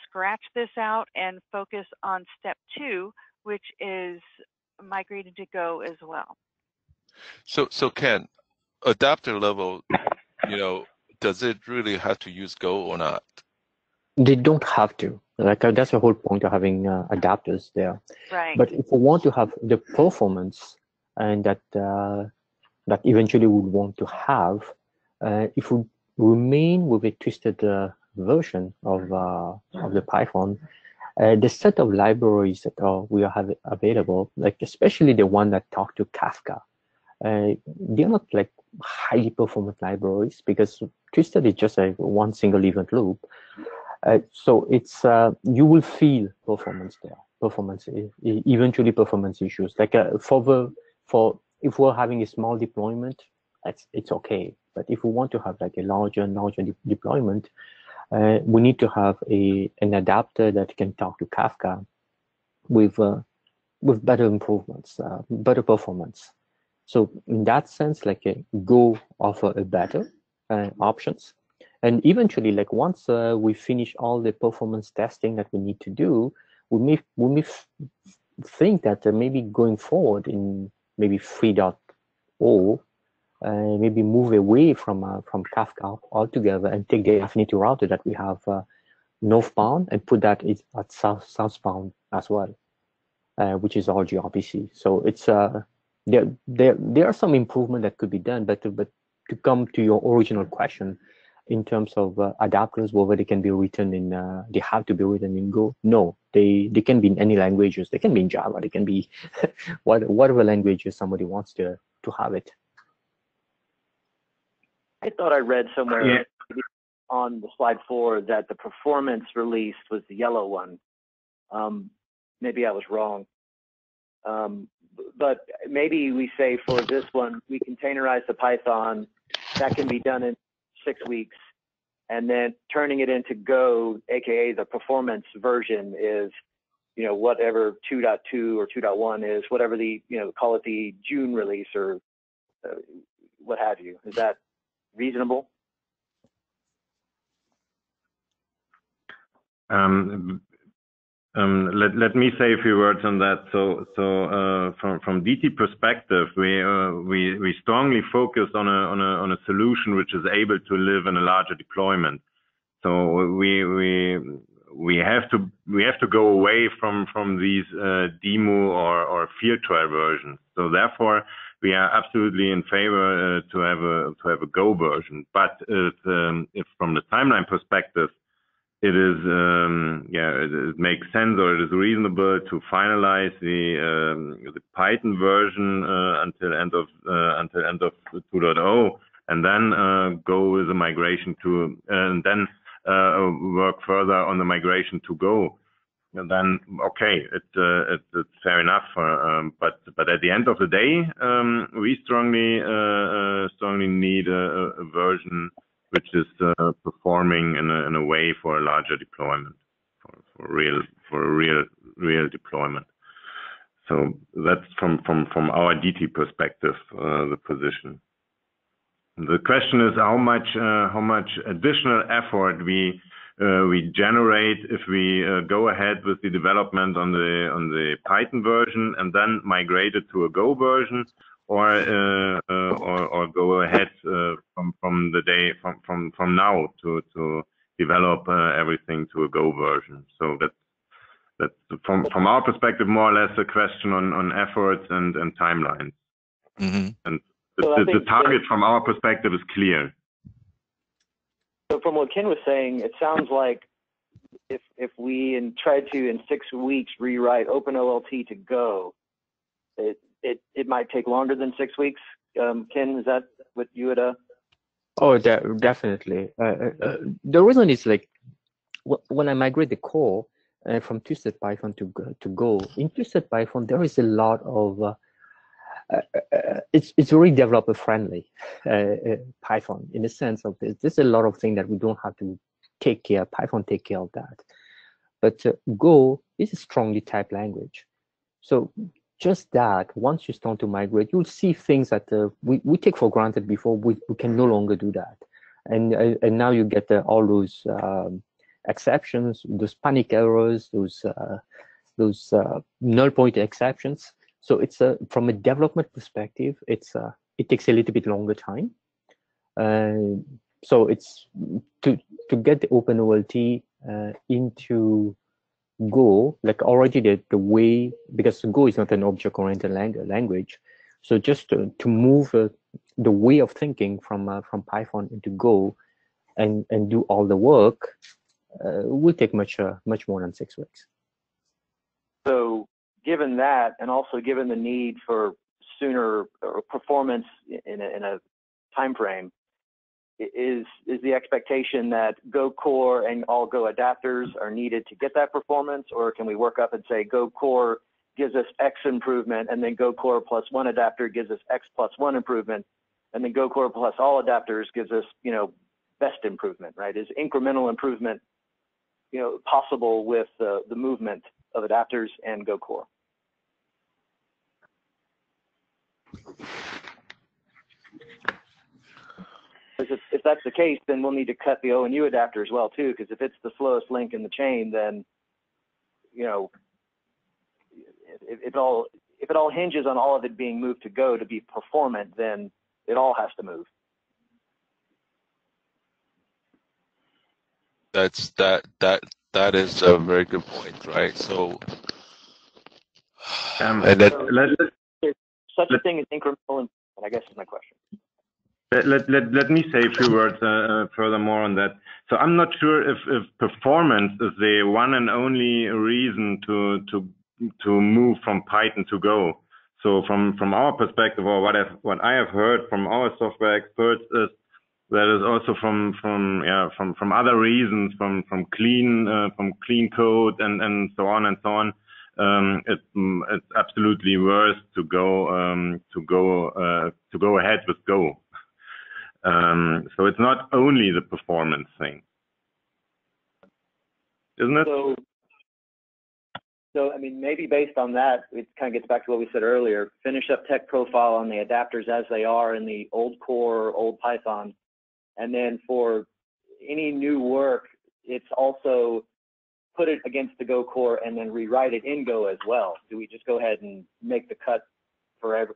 scratch this out and focus on step 2, which is migrating to Go as well?
So Ken, adapter level, does it really have to use Go or not?
They don't have to. Like that's the whole point of having adapters there.
Right.
But if we want to have the performance and that that eventually we would want to have, if we remain with a twisted version of the Python, the set of libraries that we have available, like especially the one that talk to Kafka, they're not like highly performant libraries because twisted is just a 1 single event loop. So it's you will feel performance there, eventually performance issues. Like for if we're having a small deployment, it's okay. But if we want to have like a larger deployment, we need to have an adapter that can talk to Kafka with better improvements, better performance. So in that sense, like Go offer a better options. And eventually, like once we finish all the performance testing that we need to do, we may think that maybe going forward in maybe 3.0, maybe move away from Kafka altogether and take the affinity router that we have northbound and put that at southbound as well, which is all gRPC. So it's there are some improvement that could be done, but to come to your original question, in terms of adapters, whether they can be written in, they have to be written in Go. No, they can be in any languages. They can be in Java. They can be whatever languages somebody wants to have it.
I thought I read somewhere on the slide 4 that the performance release was the yellow one. Maybe I was wrong. But maybe we say for this one, we containerize the Python. That can be done in 6 weeks, and then turning it into Go, aka the performance version, is whatever 2.2 or 2.1 is, whatever the call it the June release or what have you. Is that reasonable?
Let me say a few words on that. So from DT perspective, we strongly focus on a solution which is able to live in a larger deployment. So we have to go away from these demo or field trial versions. So therefore, we are absolutely in favor to have a Go version. But if from the timeline perspective, it is it makes sense, or it is reasonable to finalize the Python version until end of 2.0, and then go with the migration to and then work further on the migration to Go. And then okay, it's fair enough. But at the end of the day, we strongly need a version which is performing in a way for a larger deployment, for a real deployment. So that's from our DT perspective, the position. The question is how much additional effort we generate if we go ahead with the development on the Python version and then migrate it to a Go version, or go ahead from now to develop everything to a Go version. So that's from our perspective more or less a question on efforts and timelines.
Mm-hmm.
And the target from our perspective is clear.
So from what Ken was saying, it sounds like if we try to in 6 weeks rewrite OpenOLT to Go, it might take longer than 6 weeks. Ken, is that what you would?
Oh, definitely. The reason is like when I migrate the core from two-step Python to Go, in two-step Python there is a lot of it's very developer friendly Python, in the sense of there's a lot of things that we don't have to take care. Python take care of that, but Go is a strongly typed language. So just that, once you start to migrate, you'll see things that we take for granted before. We can no longer do that, and now you get all those exceptions, those panic errors, those null pointer exceptions. So it's from a development perspective, it takes a little bit longer time. So it's to get the OpenOLT into Go, like already the way, because Go is not an object-oriented language. So just to move the way of thinking from Python into Go and do all the work will take much more than 6 weeks.
So given that, and also given the need for sooner performance in a time frame, is the expectation that Go Core and all Go adapters are needed to get that performance, or can we work up and say Go Core gives us X improvement, and then Go Core plus one adapter gives us X plus one improvement, and then Go Core plus all adapters gives us, best improvement, right? Is incremental improvement, possible with the movement of adapters and Go Core? If that's the case, then we'll need to cut the O and U adapter as well too, because if it's the slowest link in the chain, then if it all hinges on all of it being moved to Go to be performant, then it all has to move.
That is a very good point, right? So,
and such a thing as incremental, I guess is my question.
Let me say a few words furthermore on that. So I'm not sure if performance is the one and only reason to move from Python to Go. So from our perspective, or what I have heard from our software experts, is that is also from other reasons, from clean code and so on and so on. It's absolutely worth to go ahead with Go. So it's not only the performance thing, isn't it?
So I mean, maybe based on that, it kind of gets back to what we said earlier. Finish up tech profile on the adapters as they are in the old core, old Python, and then for any new work, it's also put it against the Go core and then rewrite it in Go as well. Do we just go ahead and make the cut for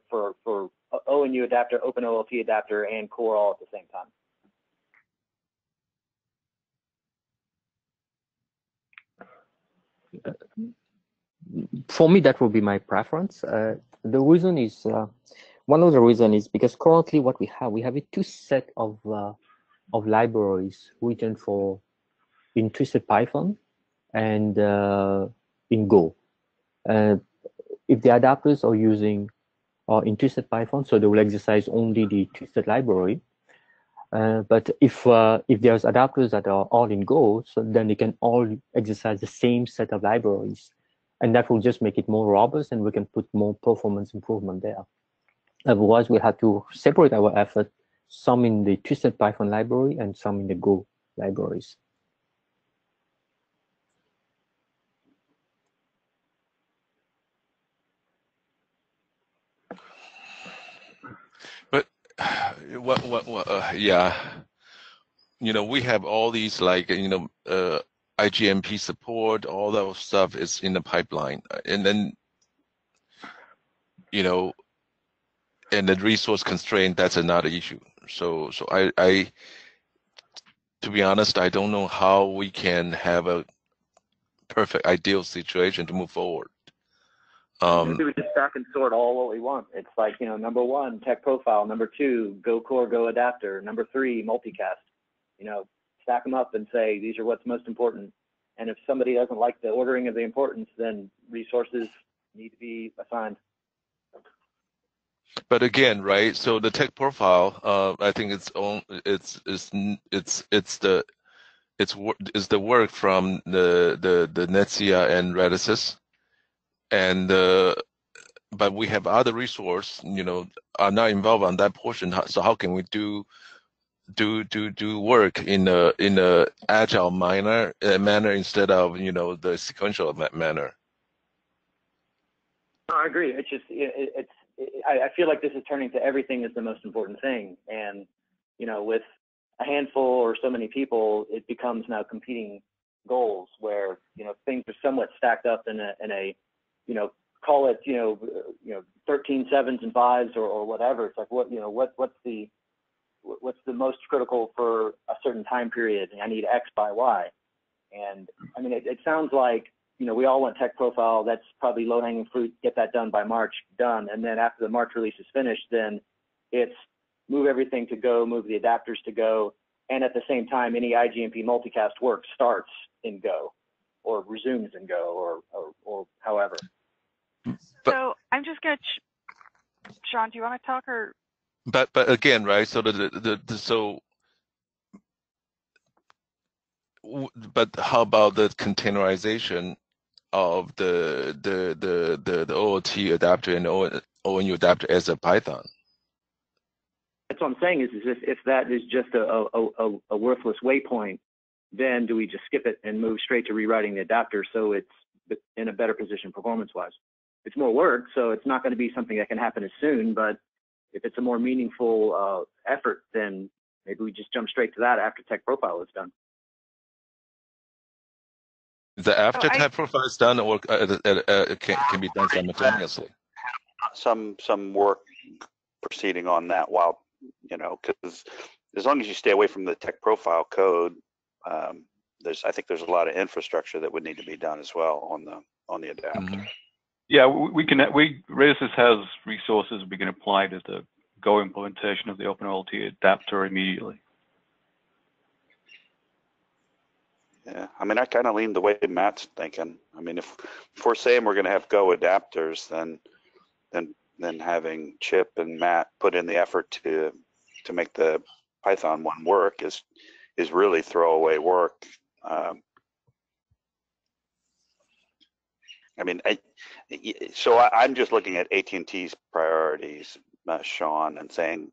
O and U adapter, OpenOLT adapter, and core all at the same time?
For me, that would be my preference. The reason is, one of the reasons is because currently what we have a two set of libraries written for in Twisted Python and in Go. If the adapters are using in Twisted Python, so they will exercise only the Twisted library. But if there's adapters that are all in Go, so then they can all exercise the same set of libraries, and that will just make it more robust, and we can put more performance improvement there. Otherwise, we have to separate our effort, some in the Twisted Python library and some in the Go libraries.
But yeah, we have all these IGMP support, all that stuff is in the pipeline, and then and the resource constraint, that's another issue. So I to be honest, I don't know how we can have a perfect ideal situation to move forward.
Maybe we just stack and sort all what we want. It's like, number 1, tech profile. Number 2, Go core, Go adapter. Number 3, multicast. Stack them up and say, these are what's most important. And if somebody doesn't like the ordering of the importance, then resources need to be assigned.
But again, right? So the tech profile, I think it's the work from the Netsia and Redis, and but we have other resource, are not involved on that portion. So how can we do work in a agile manner instead of the sequential manner?
No, I agree. It's just I feel like this is turning to everything is the most important thing, and with a handful or so many people, it becomes now competing goals where things are somewhat stacked up in a call it 13 7s and 5s or whatever. It's like what's the most critical for a certain time period? I need X by Y, and I mean it sounds like we all want tech profile. That's probably low hanging fruit. Get that done by March, done. And then after the March release is finished, then it's move everything to Go, move the adapters to Go, and at the same time, any IGMP multicast work starts in Go, or resumes in Go, or however.
So I'm just gonna, Sean, do you want to talk or?
But again, right? So but how about the containerization of the OOT adapter and ONU adapter as a Python?
That's what I'm saying is if that is just a worthless waypoint, then do we just skip it and move straight to rewriting the adapter so it's in a better position performance-wise? It's more work, so it's not going to be something that can happen as soon, but if it's a more meaningful effort, then maybe we just jump straight to that after tech profile is done.
The after tech profile is done, or can be done simultaneously?
Some work proceeding on that while, because as long as you stay away from the tech profile code, I think there's a lot of infrastructure that would need to be done as well on the adapter.
Mm-hmm. Yeah, Redis has resources we can apply to the Go implementation of the OpenOLT adapter immediately.
Yeah, I mean, I kind of lean the way Matt's thinking. I mean, if we're saying we're going to have Go adapters, then having Chip and Matt put in the effort to make the Python one work is really throwaway work. I mean, I'm just looking at AT&T's priorities, Sean, and saying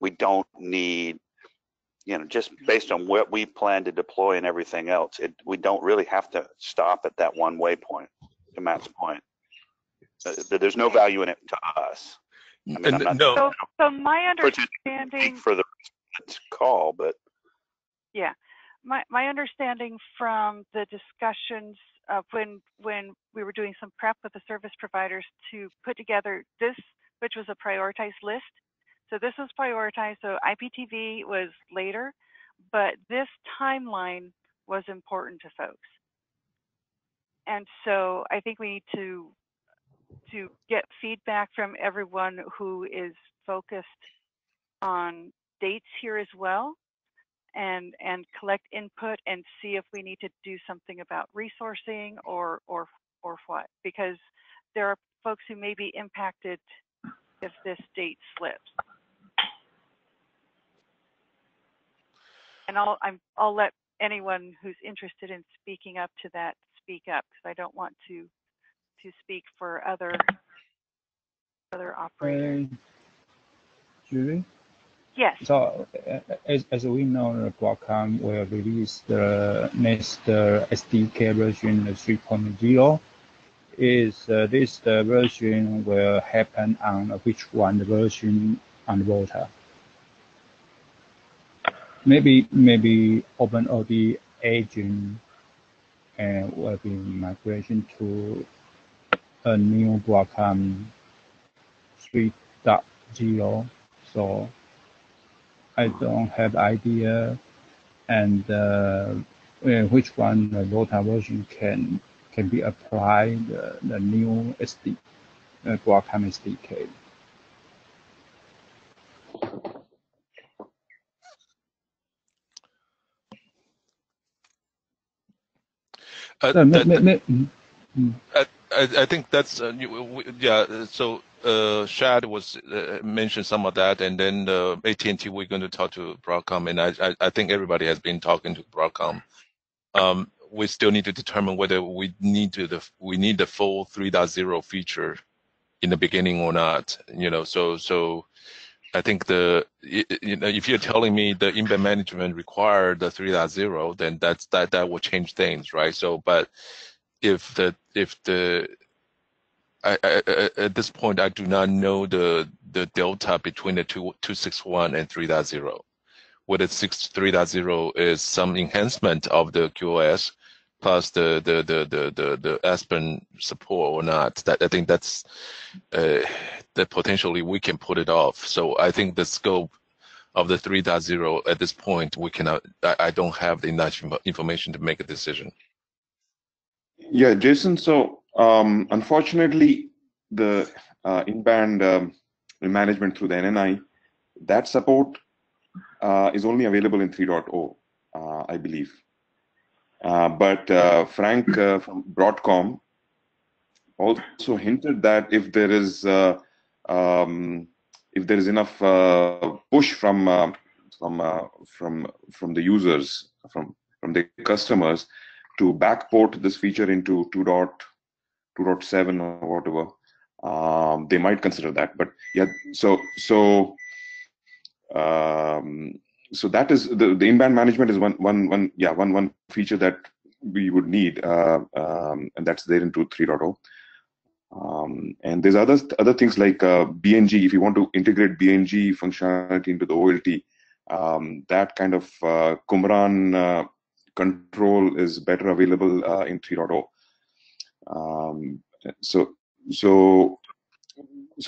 we don't need, just based on what we plan to deploy and everything else, we don't really have to stop at that one waypoint, to Matt's point. There's no value in it to us. I mean, I'm not
no.
So my understanding
for the call, but
yeah, my understanding from the discussions of when we were doing some prep with the service providers to put together this, which was a prioritized list. So this was prioritized. So IPTV was later, but this timeline was important to folks. And so I think we need to get feedback from everyone who is focused on dates here as well. and collect input and see if we need to do something about resourcing or what, because there are folks who may be impacted if this date slips. And I'll let anyone who's interested in speaking up to that speak up, because I don't want to speak for other operators.
Julie?
Yes.
So as we know, Broadcom will release the next SDK version 3.0. Is this version will happen on which one version on VOLTHA? Maybe OpenOD agent will be migration to a new Broadcom 3.0. So I don't have idea, and which one the VOLTHA version can be applied the new Broadcom SDK.
I think that's yeah. So Shad was mentioned some of that, and then AT&T, we're going to talk to Broadcom, and I think everybody has been talking to Broadcom. We still need to determine whether we need the full 3.0 feature in the beginning or not. So I think if you're telling me the in-band management required the 3.0, then that will change things, right? So, but if at this point, I do not know the delta between the 2.6.1 and 3.0. Whether 3.0 is some enhancement of the QoS plus the Aspen support or not. I think that's that potentially we can put it off. So I think the scope of the 3.0 at this point, we cannot. I don't have enough information to make a decision.
Yeah, Jason. So unfortunately, the in-band management through the NNI, that support is only available in 3.0, I believe. But Frank from Broadcom also hinted that if there is enough push from the users, from the customers, to backport this feature into 2.7 or whatever, they might consider that. But yeah, so that is the in-band management is one feature that we would need, and that's there into 3.0. And there's other things like BNG. If you want to integrate BNG functionality into the OLT, that kind of Qumran control is better available in 3.0. So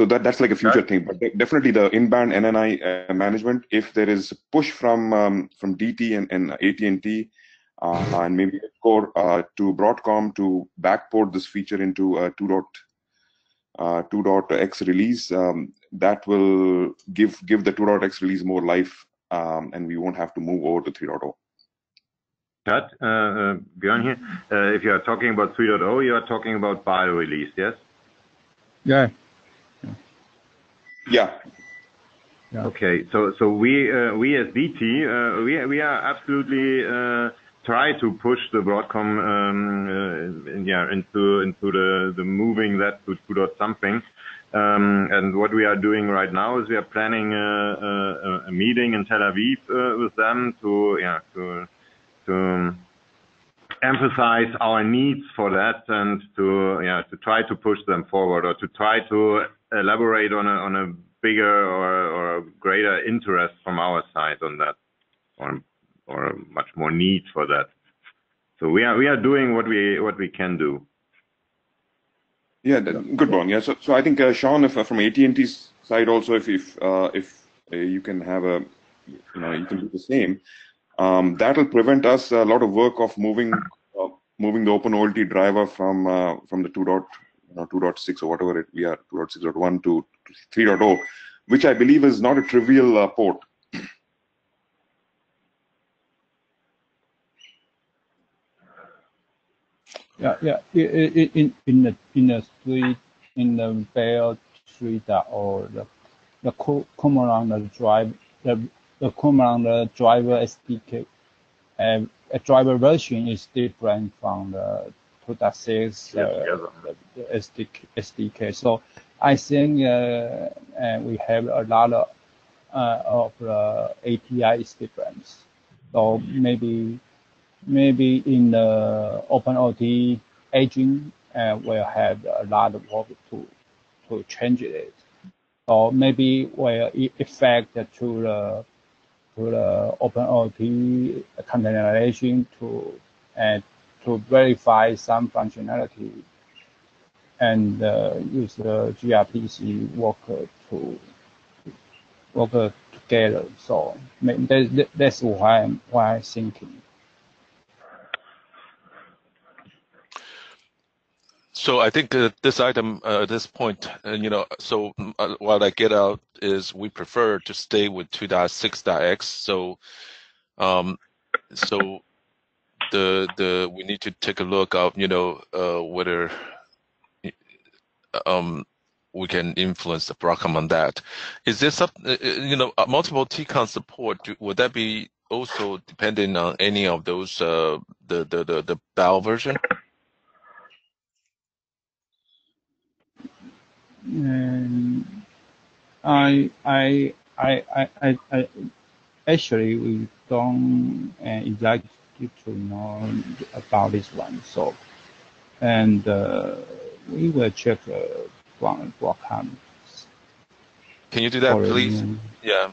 that's like a future thing, but definitely the in-band NNI management. If there is push from DT and AT&T and maybe core to Broadcom to backport this feature into 2.x release, that will give the 2.x release more life, and we won't have to move over to 3.0.
Björn here. If you are talking about 3.0, you are talking about bio release, yes?
Yeah.
Yeah.
Okay. So we as DT, we are absolutely try to push the Broadcom into the moving that to 2. something. And what we are doing right now is we are planning a meeting in Tel Aviv with them to emphasize our needs for that, and to try to push them forward, or to try to elaborate on a bigger or greater interest from our side on that, or much more need for that. So we are doing what we can do.
Yeah, good one. Yeah, so I think Sean, from AT&T's side also, if you can have you can do the same. That will prevent us a lot of work of moving the OpenOLT driver from the 2.6 or whatever we are, 2.6.1 to 3.0, which I believe is not a trivial port.
Yeah. In the Bell 3.0, the command drive the command driver SDK a driver version is different from the 2.6 the SDK. So I think we have a lot of the API is different. So maybe in the OpenOT agent will have a lot of work to change it, or maybe will affect to the OpenOT containerization to verify some functionality and use the gRPC worker to work together. So that's why I'm thinking.
So I think this item, this point, so what I get out is we prefer to stay with 2.6.x. So, so we need to take a look of whether we can influence the Broadcom on that. Is there some multiple TCON support? Would that be also dependent on any of those the BAL version?
I actually we don't exactly to know about this one. So, and we will check from Broadcom.
Can you do that, please? Yeah.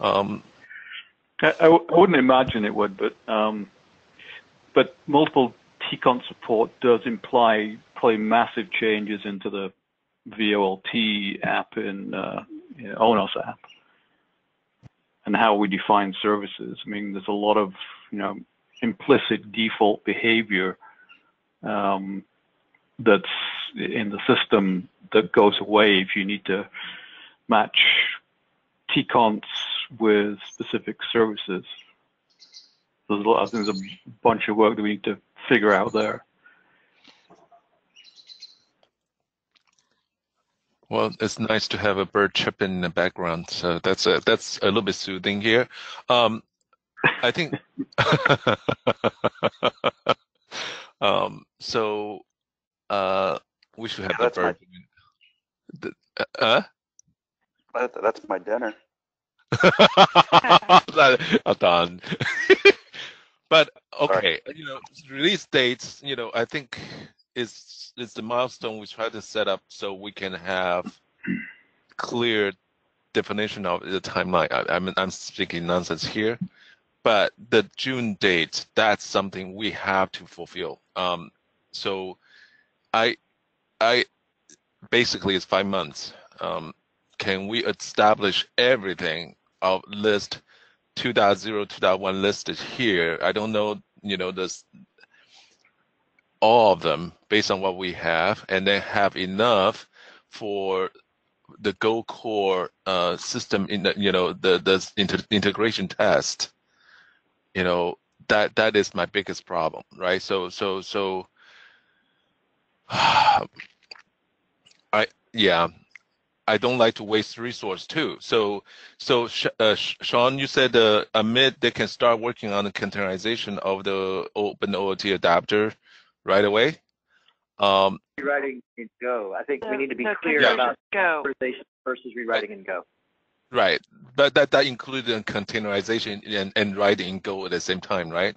I wouldn't imagine it would, but multiple TCON support does imply probably massive changes into the VOLT app in ONOS app and how we define services. I mean, there's a lot of implicit default behavior that's in the system that goes away if you need to match TCONs with specific services. I think there's a bunch of work that we need to figure out there.
Well, it's nice to have a bird chirping in the background, so that's a little bit soothing here. I think so. We should have the bird.
That's my dinner.
Done. But okay, release dates. I think is the milestone we try to set up so we can have clear definition of the timeline. I'm speaking nonsense here, but the June date, that's something we have to fulfill. So I basically it's 5 months. Can we establish everything of list 2.0, 2.1 listed here? I don't know, this all of them based on what we have, and then have enough for the Go core system in the integration test. That is my biggest problem, right? So I don't like to waste resource too. So Sean, you said amid they can start working on the containerization of the OpenOT adapter right away.
Rewriting in Go. I think we need to be clear about containerization versus rewriting in Go.
Right, but that included containerization and writing in Go at the same time, right?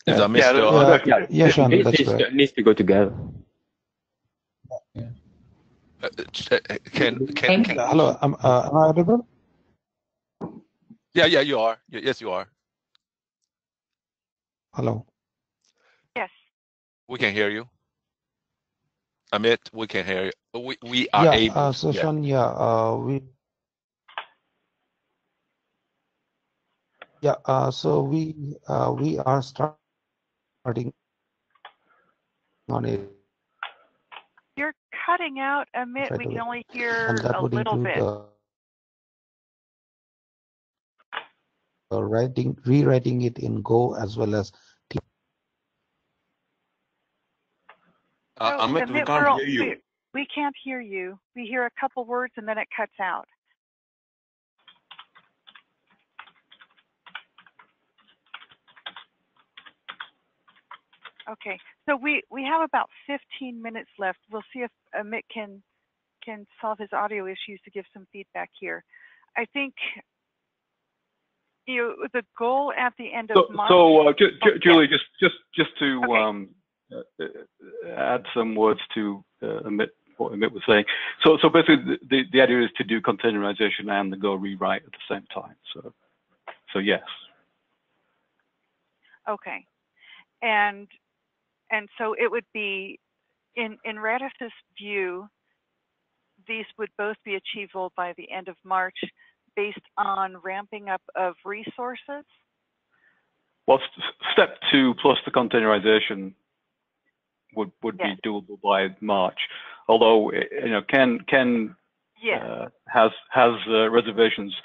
Is that
yeah,
Sean, that's right.
It needs to go together.
Hello, am I audible?
Yeah, you are. Yes, you are.
Hello.
Yes.
We can hear you. Amit, we can hear you. We are able.
So Sean, so we are starting on it.
You're cutting out, Amit. We can only hear a little bit.
rewriting it in Go as well as
Amit, we can't hear you.
We can't hear you. We hear a couple words and then it cuts out. Okay, so we have about 15 minutes left. We'll see if Amit can solve his audio issues to give some feedback here. I think the goal at the end of March.
So Julie, just to add some words to Amit, what Amit was saying. So basically, the idea is to do containerization and the Go rewrite at the same time. So yes.
Okay, and so it would be in Radis's view, these would both be achievable by the end of March, based on ramping up of resources.
Well, step 2 plus the containerization would be doable by March. Although Ken has reservations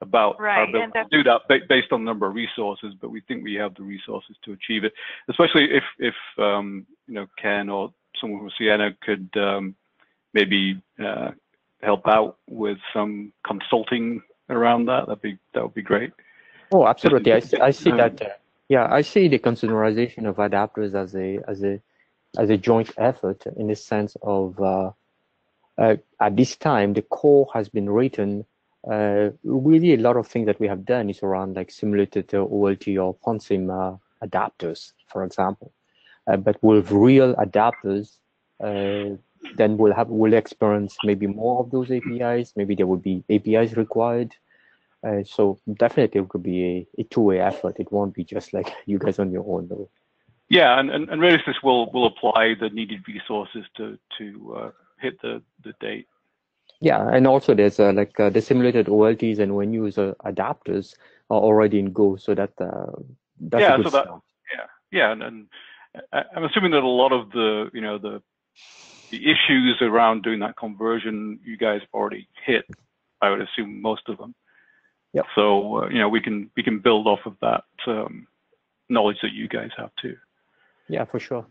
about our ability to do that based on the number of resources, but we think we have the resources to achieve it. Especially if Ken or someone from Sienna could maybe help out with some consulting around that. That would be great.
Oh, absolutely. I see that. Yeah, I see the containerization of adapters as a joint effort in the sense of at this time the core has been written. Really, a lot of things that we have done is around like simulated OLT or PONSIM adapters, for example. But with real adapters, then we'll experience maybe more of those APIs. Maybe there will be APIs required. So definitely it could be a two-way effort. It won't be just like you guys on your own though.
Yeah, and Radisys will apply the needed resources to hit the date.
Yeah, and also there's the simulated OLTs and when user adapters are already in Go, so that's a good start.
And I'm assuming that a lot of the the issues around doing that conversion you guys have already hit. I would assume most of them.
Yep.
So we can build off of that knowledge that you guys have too.
Yeah, for sure.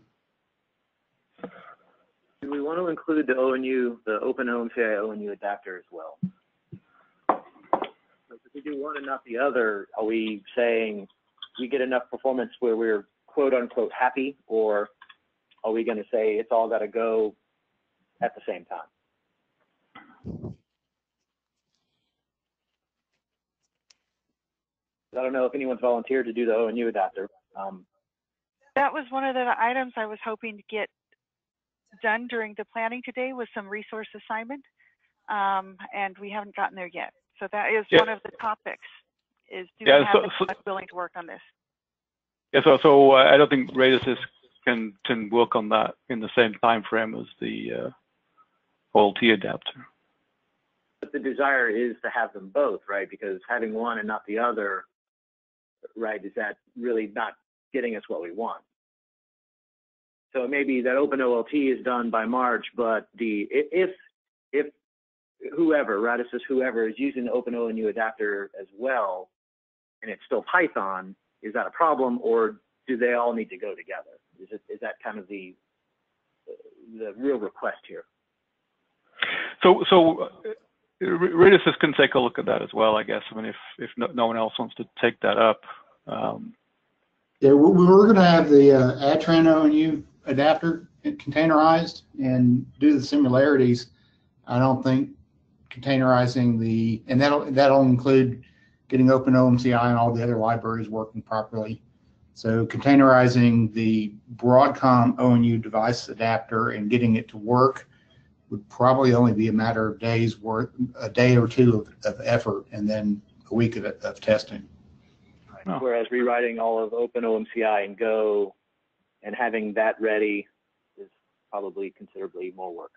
Do we want to include the ONU, the Open OMCI ONU adapter as well? So if we do one and not the other, are we saying we get enough performance where we're quote unquote happy, or are we going to say it's all got to go at the same time? I don't know if anyone's volunteered to do the ONU adapter.
That was one of the items I was hoping to get done during the planning today, was some resource assignment, and we haven't gotten there yet. So that is one of the topics. Is do we have anyone willing to work on this?
Yeah. So I don't think Radisys can work on that in the same time frame as the OLT adapter.
But the desire is to have them both, right? Because having one and not the other, right, is that really not getting us what we want? So maybe that Open OLT is done by March, but if whoever, Radisys, whoever is using the Open ONU adapter as well, and it's still Python, is that a problem, or do they all need to go together? Is that kind of the real request here?
So Radisys can take a look at that as well, I guess. I mean, if no one else wants to take that up.
Yeah, we're going to have the Adtran ONU adapter containerized and do the similarities. I don't think containerizing and that'll include getting OpenOMCI and all the other libraries working properly. So containerizing the Broadcom ONU device adapter and getting it to work would probably only be a matter of days worth, a day or two of effort, and then a week of testing.
Right. Whereas rewriting all of OpenOMCI and Go and having that ready is probably considerably more work.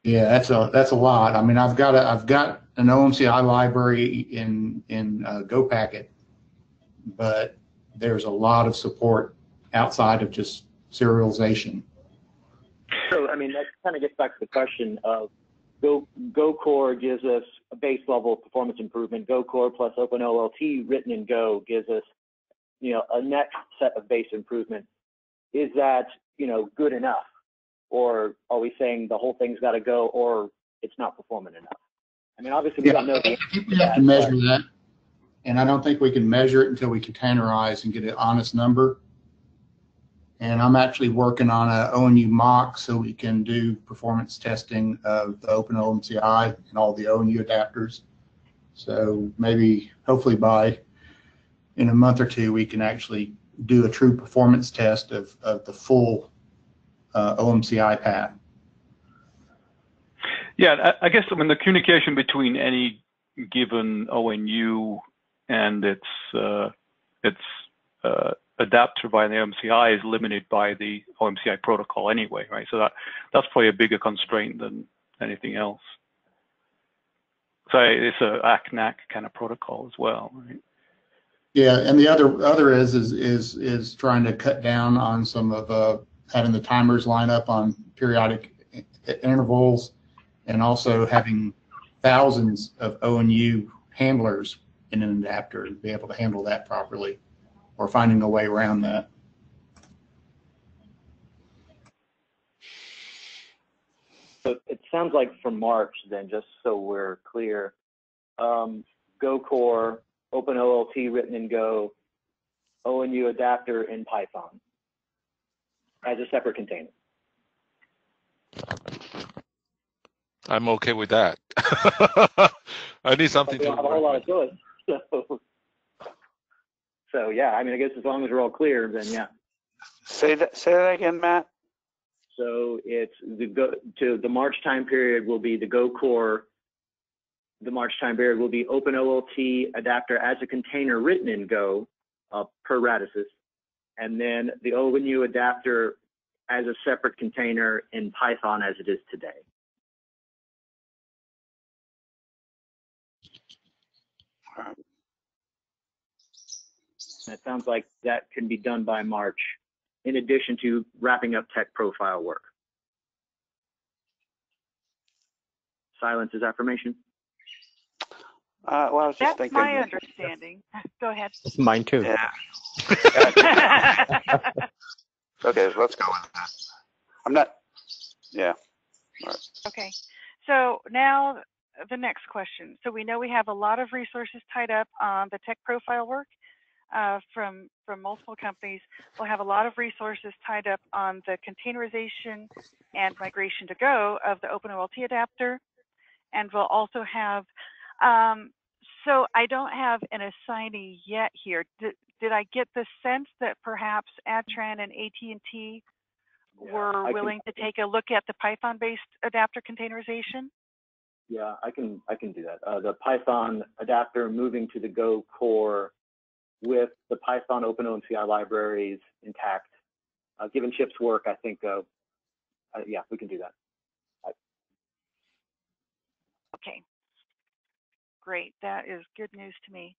Yeah, that's a lot. I mean, I've got an OMCI library in Go Packet, but there's a lot of support outside of just serialization.
So, I mean, that kind of gets back to the question of Go Core gives us a base level performance improvement. Go Core plus OpenOLT written in Go gives us, a next set of base improvements. Is that, good enough? Or are we saying the whole thing's got to go, or it's not performant enough? I mean, obviously we don't know.
I think we have to measure that, and I don't think we can measure it until we containerize and get an honest number. And I'm actually working on a ONU mock so we can do performance testing of the OpenOMCI and all the ONU adapters. So maybe, hopefully in a month or two, we can actually do a true performance test of the full OMCI path.
Yeah, I guess the communication between any given ONU and its adapter by the OMCI is limited by the OMCI protocol anyway, right? So that's probably a bigger constraint than anything else. So it's a ACNAC kind of protocol as well, right?
Yeah, and the other is trying to cut down on some of having the timers line up on periodic intervals, and also having thousands of ONU handlers in an adapter to be able to handle that properly, or finding a way around that.
So it sounds like for March, then, just so we're clear, Go Core, OpenOLT written in Go, ONU adapter in Python as a separate container.
I'm okay with that. I need something to
have a whole lot of choice. So yeah, I mean, I guess as long as we're all clear, then yeah.
Say that again, Matt.
So it's the March time period will be the Go Core. The March time period will be OpenOLT adapter as a container written in Go per Radisys, and then the ONU adapter as a separate container in Python as it is today. And it sounds like that can be done by March, in addition to wrapping up tech profile work. Silence is affirmation.
Well, I was just thinking.
That's my understanding. Go ahead.
It's mine too.
Yeah. Okay, let's go with that. I'm not. Yeah. All right.
Okay. So now the next question. So we know we have a lot of resources tied up on the tech profile work from multiple companies. We'll have a lot of resources tied up on the containerization and migration to Go of the OpenOLT adapter. And we'll also have, so I don't have an assignee yet here. Did I get the sense that perhaps Adtran and AT&T were willing to take a look at the Python-based adapter containerization?
Yeah, I can do that. The Python adapter moving to the Go core with the Python OpenOMCI libraries intact. Given Chip's work, I think, yeah, we can do that.
Okay, great. That is good news to me.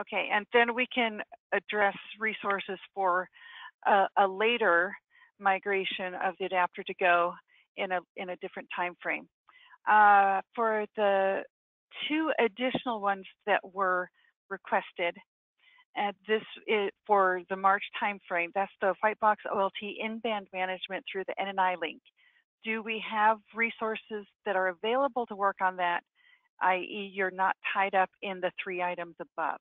Okay, and then we can address resources for a later migration of the adapter to Go in a different time frame. For the two additional ones that were requested, and this is for the March timeframe, that's the Whitebox OLT in-band management through the NNI link. Do we have resources that are available to work on that, i.e. you're not tied up in the 3 items above?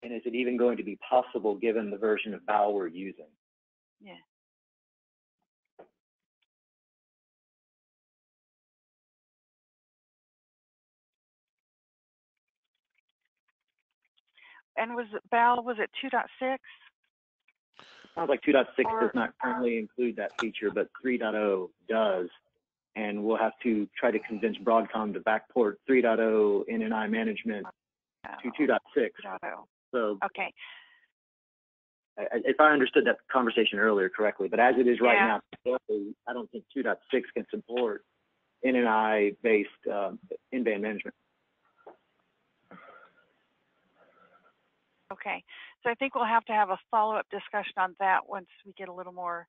And is it even going to be possible given the version of BAL we're using?
Yeah. And was it 2.6?
Sounds like 2.6 does not currently include that feature, but 3.0 does. And we'll have to try to convince Broadcom to backport 3.0 NNI management to 2.6. So
okay.
If I understood that conversation earlier correctly, but as it is right now, I don't think 2.6 can support NNI-based in-band management.
Okay, so I think we'll have to have a follow-up discussion on that once we get a little more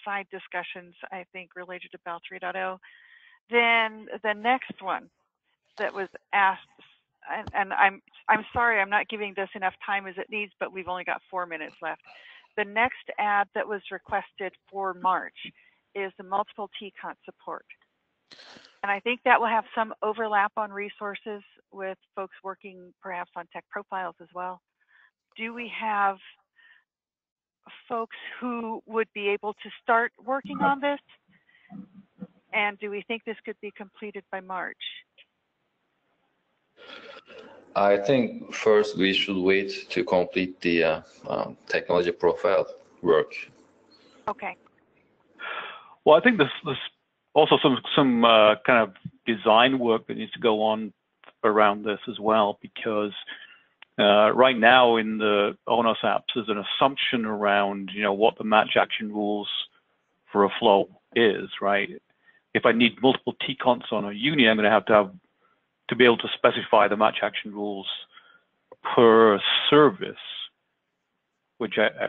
side discussions, I think, related to BAL 3.0. Then the next one that was asked, and I'm sorry I'm not giving this enough time as it needs, but we've only got 4 minutes left. The next ad that was requested for March is the multiple TCON support. And I think that will have some overlap on resources with folks working perhaps on tech profiles as well. Do we have folks who would be able to start working on this? And do we think this could be completed by March?
I think first we should wait to complete the technology profile work.
Okay.
Well, I think there's also some kind of design work that needs to go on around this as well, because right now in the ONOS apps, there's an assumption around, what the match action rules for a flow is, right? If I need multiple TCONs on a uni, I'm going to have to be able to specify the match action rules per service, which I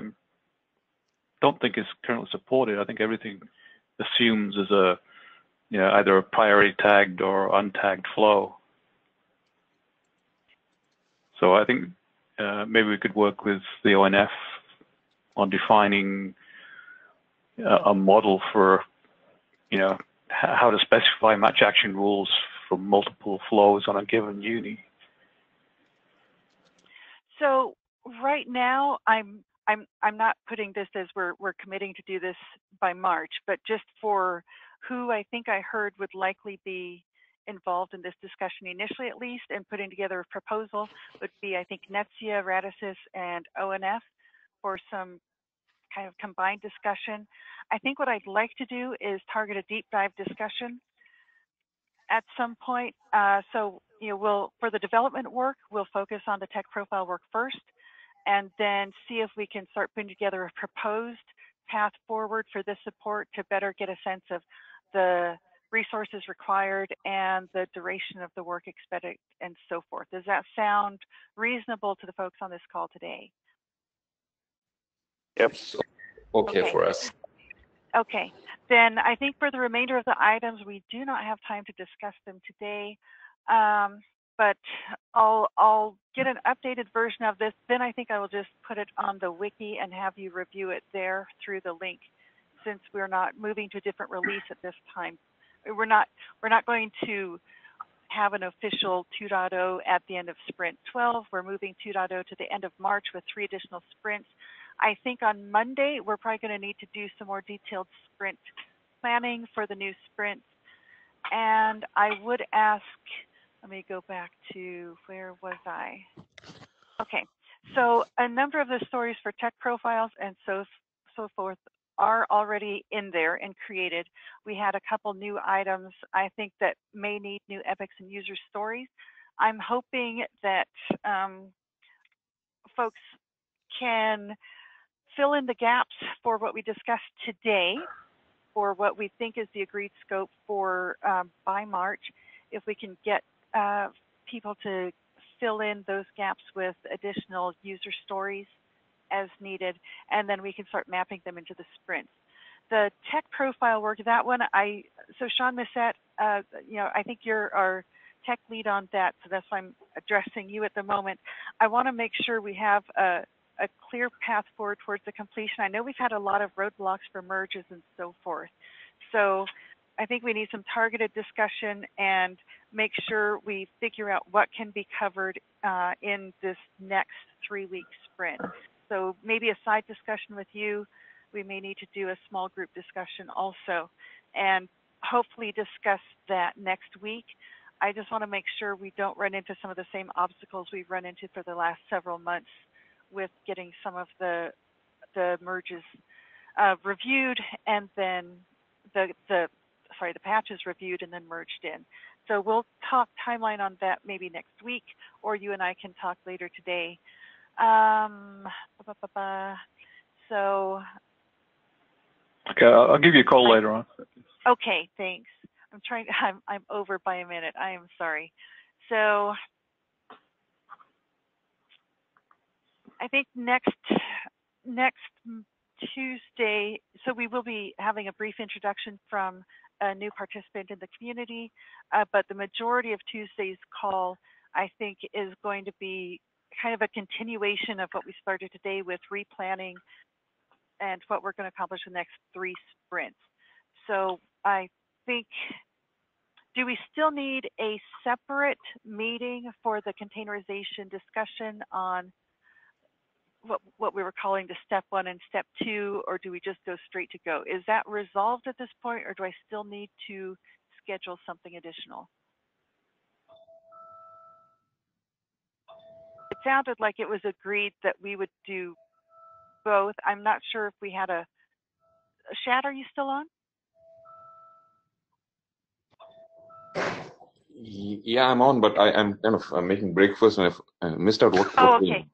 don't think is currently supported. I think everything assumes as a, either a priority tagged or untagged flow. So I think maybe we could work with the ONF on defining a model for, how to specify match action rules for multiple flows on a given uni.
So right now, I'm not putting this as we're committing to do this by March, but just for who I think I heard would likely be involved in this discussion initially, at least, and putting together a proposal would be, I think, NETSIA, Radisys, and ONF for some kind of combined discussion. I think what I'd like to do is target a deep dive discussion at some point. So, for the development work, we'll focus on the tech profile work first, and then see if we can start putting together a proposed path forward for this support to better get a sense of the resources required and the duration of the work expected and so forth. Does that sound reasonable to the folks on this call today?
Yep.
Okay for us.
Okay, then I think for the remainder of the items, we do not have time to discuss them today, but I'll get an updated version of this. Then I think I will just put it on the wiki and have you review it there through the link, since we're not moving to a different release at this time. We're not going to have an official 2.0 at the end of sprint 12. We're moving 2.0 to the end of March with 3 additional sprints. I think on Monday, we're probably going to need to do some more detailed sprint planning for the new sprints. And I would ask, let me go back to, where was I? Okay, so a number of the stories for tech profiles and so forth are already in there and created. We had a couple new items, I think, that may need new epics and user stories. I'm hoping that folks can fill in the gaps for what we discussed today, for what we think is the agreed scope for by March. If we can get people to fill in those gaps with additional user stories as needed, and then we can start mapping them into the sprints. The tech profile work, that one, so Sean Missette, I think you're our tech lead on that, so that's why I'm addressing you at the moment. I want to make sure we have a clear path forward towards the completion. I know we've had a lot of roadblocks for merges and so forth. So I think we need some targeted discussion and make sure we figure out what can be covered in this next 3-week sprint. So maybe a side discussion with you. We may need to do a small group discussion also, and hopefully discuss that next week. I just want to make sure we don't run into some of the same obstacles we've run into for the last several months with getting some of the merges reviewed, and then the patches reviewed and then merged in. So we'll talk timeline on that maybe next week, or you and I can talk later today. So.
Okay, I'll give you a call later on.
Okay, thanks. I'm over by a minute. I am sorry. So I think next Tuesday, so we will be having a brief introduction from a new participant in the community, but the majority of Tuesday's call, I think, is going to be kind of a continuation of what we started today with replanning and what we're going to accomplish in the next 3 sprints. So I think, do we still need a separate meeting for the containerization discussion on what we were calling the step 1 and step 2, or do we just go straight to go? Is that resolved at this point, or do I still need to schedule something additional? It sounded like it was agreed that we would do both. I'm not sure if we had a Shad, are you still on?
Yeah, I'm on, but I'm kind of making breakfast and I missed out what.
Oh, okay.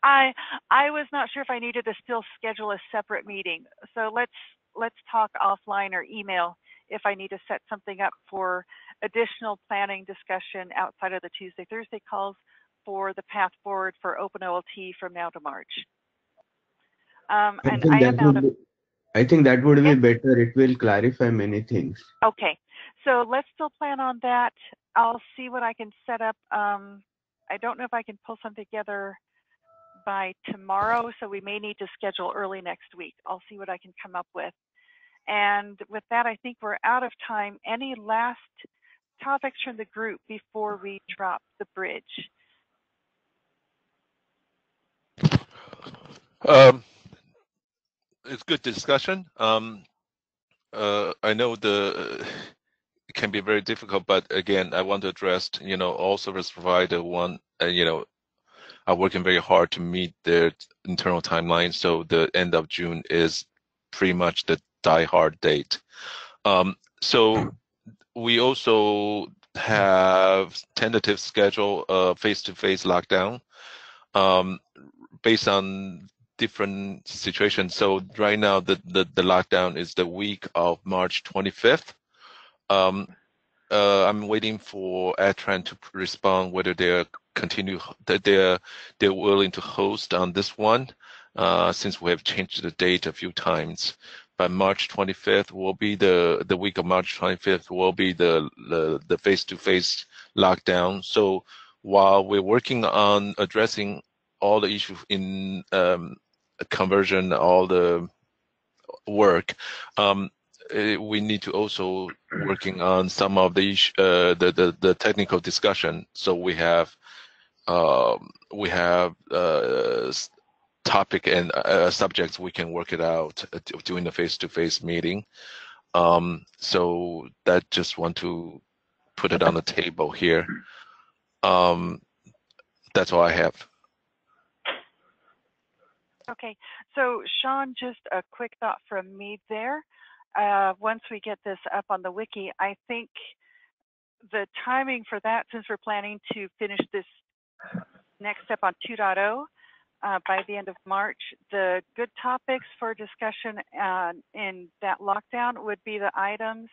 I was not sure if I needed to still schedule a separate meeting. So let's talk offline or email if I need to set something up for additional planning discussion outside of the Tuesday, Thursday calls for the path forward for OpenOLT from now to March.
I think that would be better. It will clarify many things.
Okay, so let's still plan on that. I'll see what I can set up. I don't know if I can pull something together by tomorrow, so we may need to schedule early next week. I'll see what I can come up with. And with that, I think we're out of time. Any last topics from the group before we drop the bridge?
It's good discussion. I know it can be very difficult, but again, I want to address, all service provider are working very hard to meet their internal timeline. So the end of June is pretty much the die-hard date. So we also have tentative schedule face-to-face lockdown based on different situations. So right now, the lockdown is the week of March 25th. I'm waiting for AdTran to respond whether they're willing to host on this one, since we have changed the date a few times. But March 25th will be the week of March 25th will be the face-to-face lockdown. So while we're working on addressing all the issues in conversion, all the work, we need to also working on some of the technical discussion. So we have topic and subjects we can work it out during the face-to-face meeting. So that just want to put it on the table here. That's all I have.
Okay, so Sean, just a quick thought from me there. Once we get this up on the wiki, I think the timing for that, since we're planning to finish this next step on 2.0 by the end of March, the good topics for discussion in that lockdown would be the items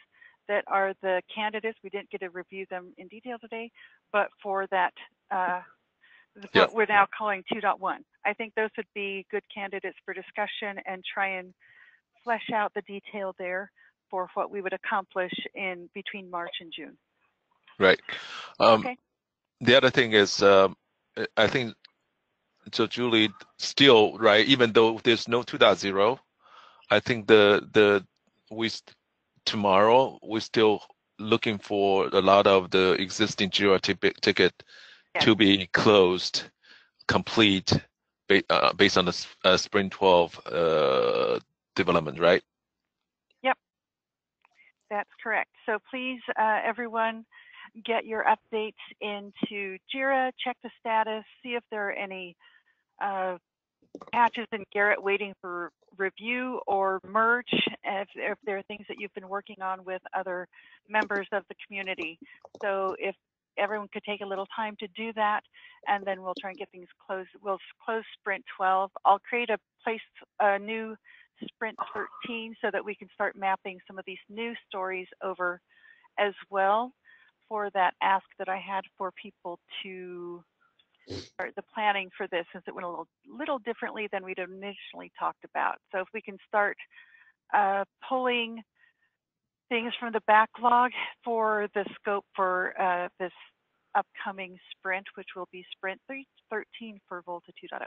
that are the candidates. We didn't get to review them in detail today, but for that, what we're now calling 2.1. I think those would be good candidates for discussion and try and flesh out the detail there for what we would accomplish in between March and June.
Right.
Okay.
The other thing is, I think, so Julie, still, right, even though there's no 2.0, I think tomorrow we're still looking for a lot of the existing Jira ticket to be closed, complete, based on the Sprint 12 development, right?
Yep, that's correct. So please, everyone, get your updates into Jira, check the status, see if there are any patches in Garrett waiting for review or merge, if there are things that you've been working on with other members of the community. So if everyone could take a little time to do that, and then we'll try and get things closed. We'll close Sprint 12. I'll create a new Sprint 13 so that we can start mapping some of these new stories over as well for that ask that I had for people to the planning for this, since it went a little differently than we'd initially talked about. So if we can start pulling things from the backlog for the scope for this upcoming sprint, which will be sprint 13 for VOLTHA 2.0.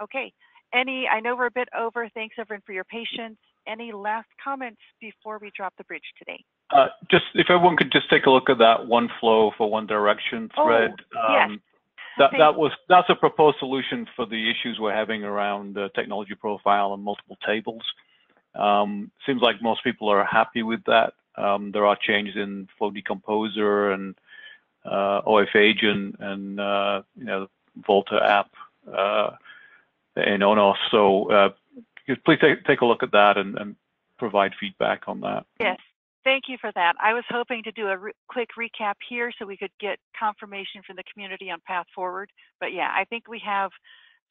Okay, I know we're a bit over. Thanks everyone for your patience. Any last comments before we drop the bridge today?
Just if everyone could just take a look at that one flow for one direction thread.
Yes.
That's a proposed solution for the issues we're having around the technology profile and multiple tables. Seems like most people are happy with that. There are changes in Flow Decomposer and OF Agent and VOLTHA app in ONOS. So please take a look at that and provide feedback on that.
Yes, thank you for that. I was hoping to do a quick recap here so we could get confirmation from the community on path forward. But yeah, I think we have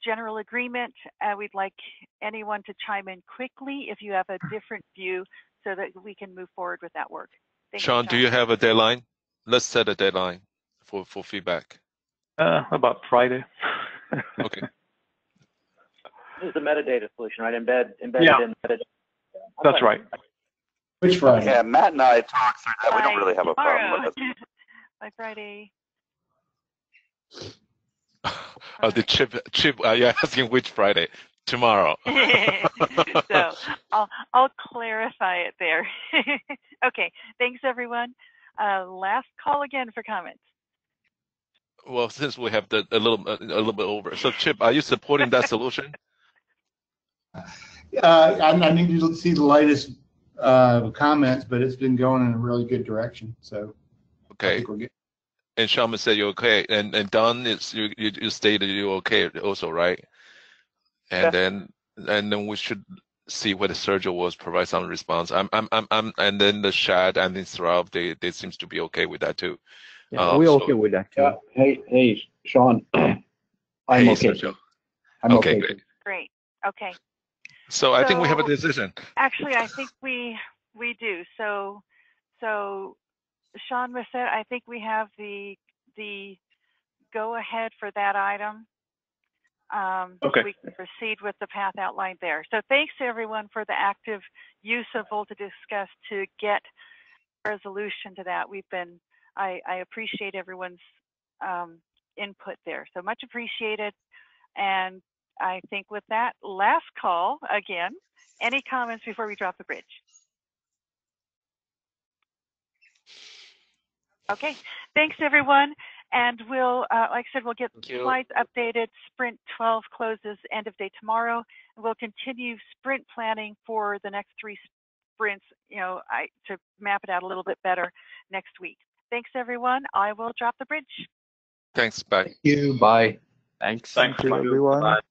general agreement. We'd like anyone to chime in quickly if you have a different view so that we can move forward with that work.
Sean, do you have a deadline? Let's set a deadline for feedback.
About Friday.
Okay.
This is the metadata solution, right? Embedded in metadata.
That's right.
Which Friday?
Yeah, Matt and I talked through that. We don't really have a problem with it.
By Friday.
Oh, the chip. You're asking which Friday? Tomorrow.
So I'll clarify it there. Okay, thanks everyone. Last call again for comments.
Well, since we have a little bit over, so Chip, are you supporting that solution?
I need to see the latest comments, but it's been going in a really good direction. So
okay.
I think we're good.
And Shaman said you're okay, and Don, you stated you're okay also, right? And then we should see whether Sergio was provide some response. And then the Shad and the Thrav, they seems to be okay with that too.
Yeah, we're okay with that too.
Hey, Sean, I'm okay.
Sergio.
I'm
okay.
Great. Okay.
So I think we have a decision.
Actually, I think we do. So Sean Massett, I think we have the go ahead for that item.
Okay.
We can proceed with the path outlined there. So thanks to everyone for the active use of VOLTHA Discuss to get a resolution to that. I appreciate everyone's input there. So much appreciated. And I think with that, last call again. Any comments before we drop the bridge? Okay, thanks everyone. And we'll, like I said, we'll get slides updated. Sprint 12 closes end of day tomorrow. And we'll continue sprint planning for the next 3 sprints, to map it out a little bit better next week. Thanks everyone. I will drop the bridge.
Thanks. Bye.
Thank you. Bye.
Thanks.
Thanks,
everyone.
Bye.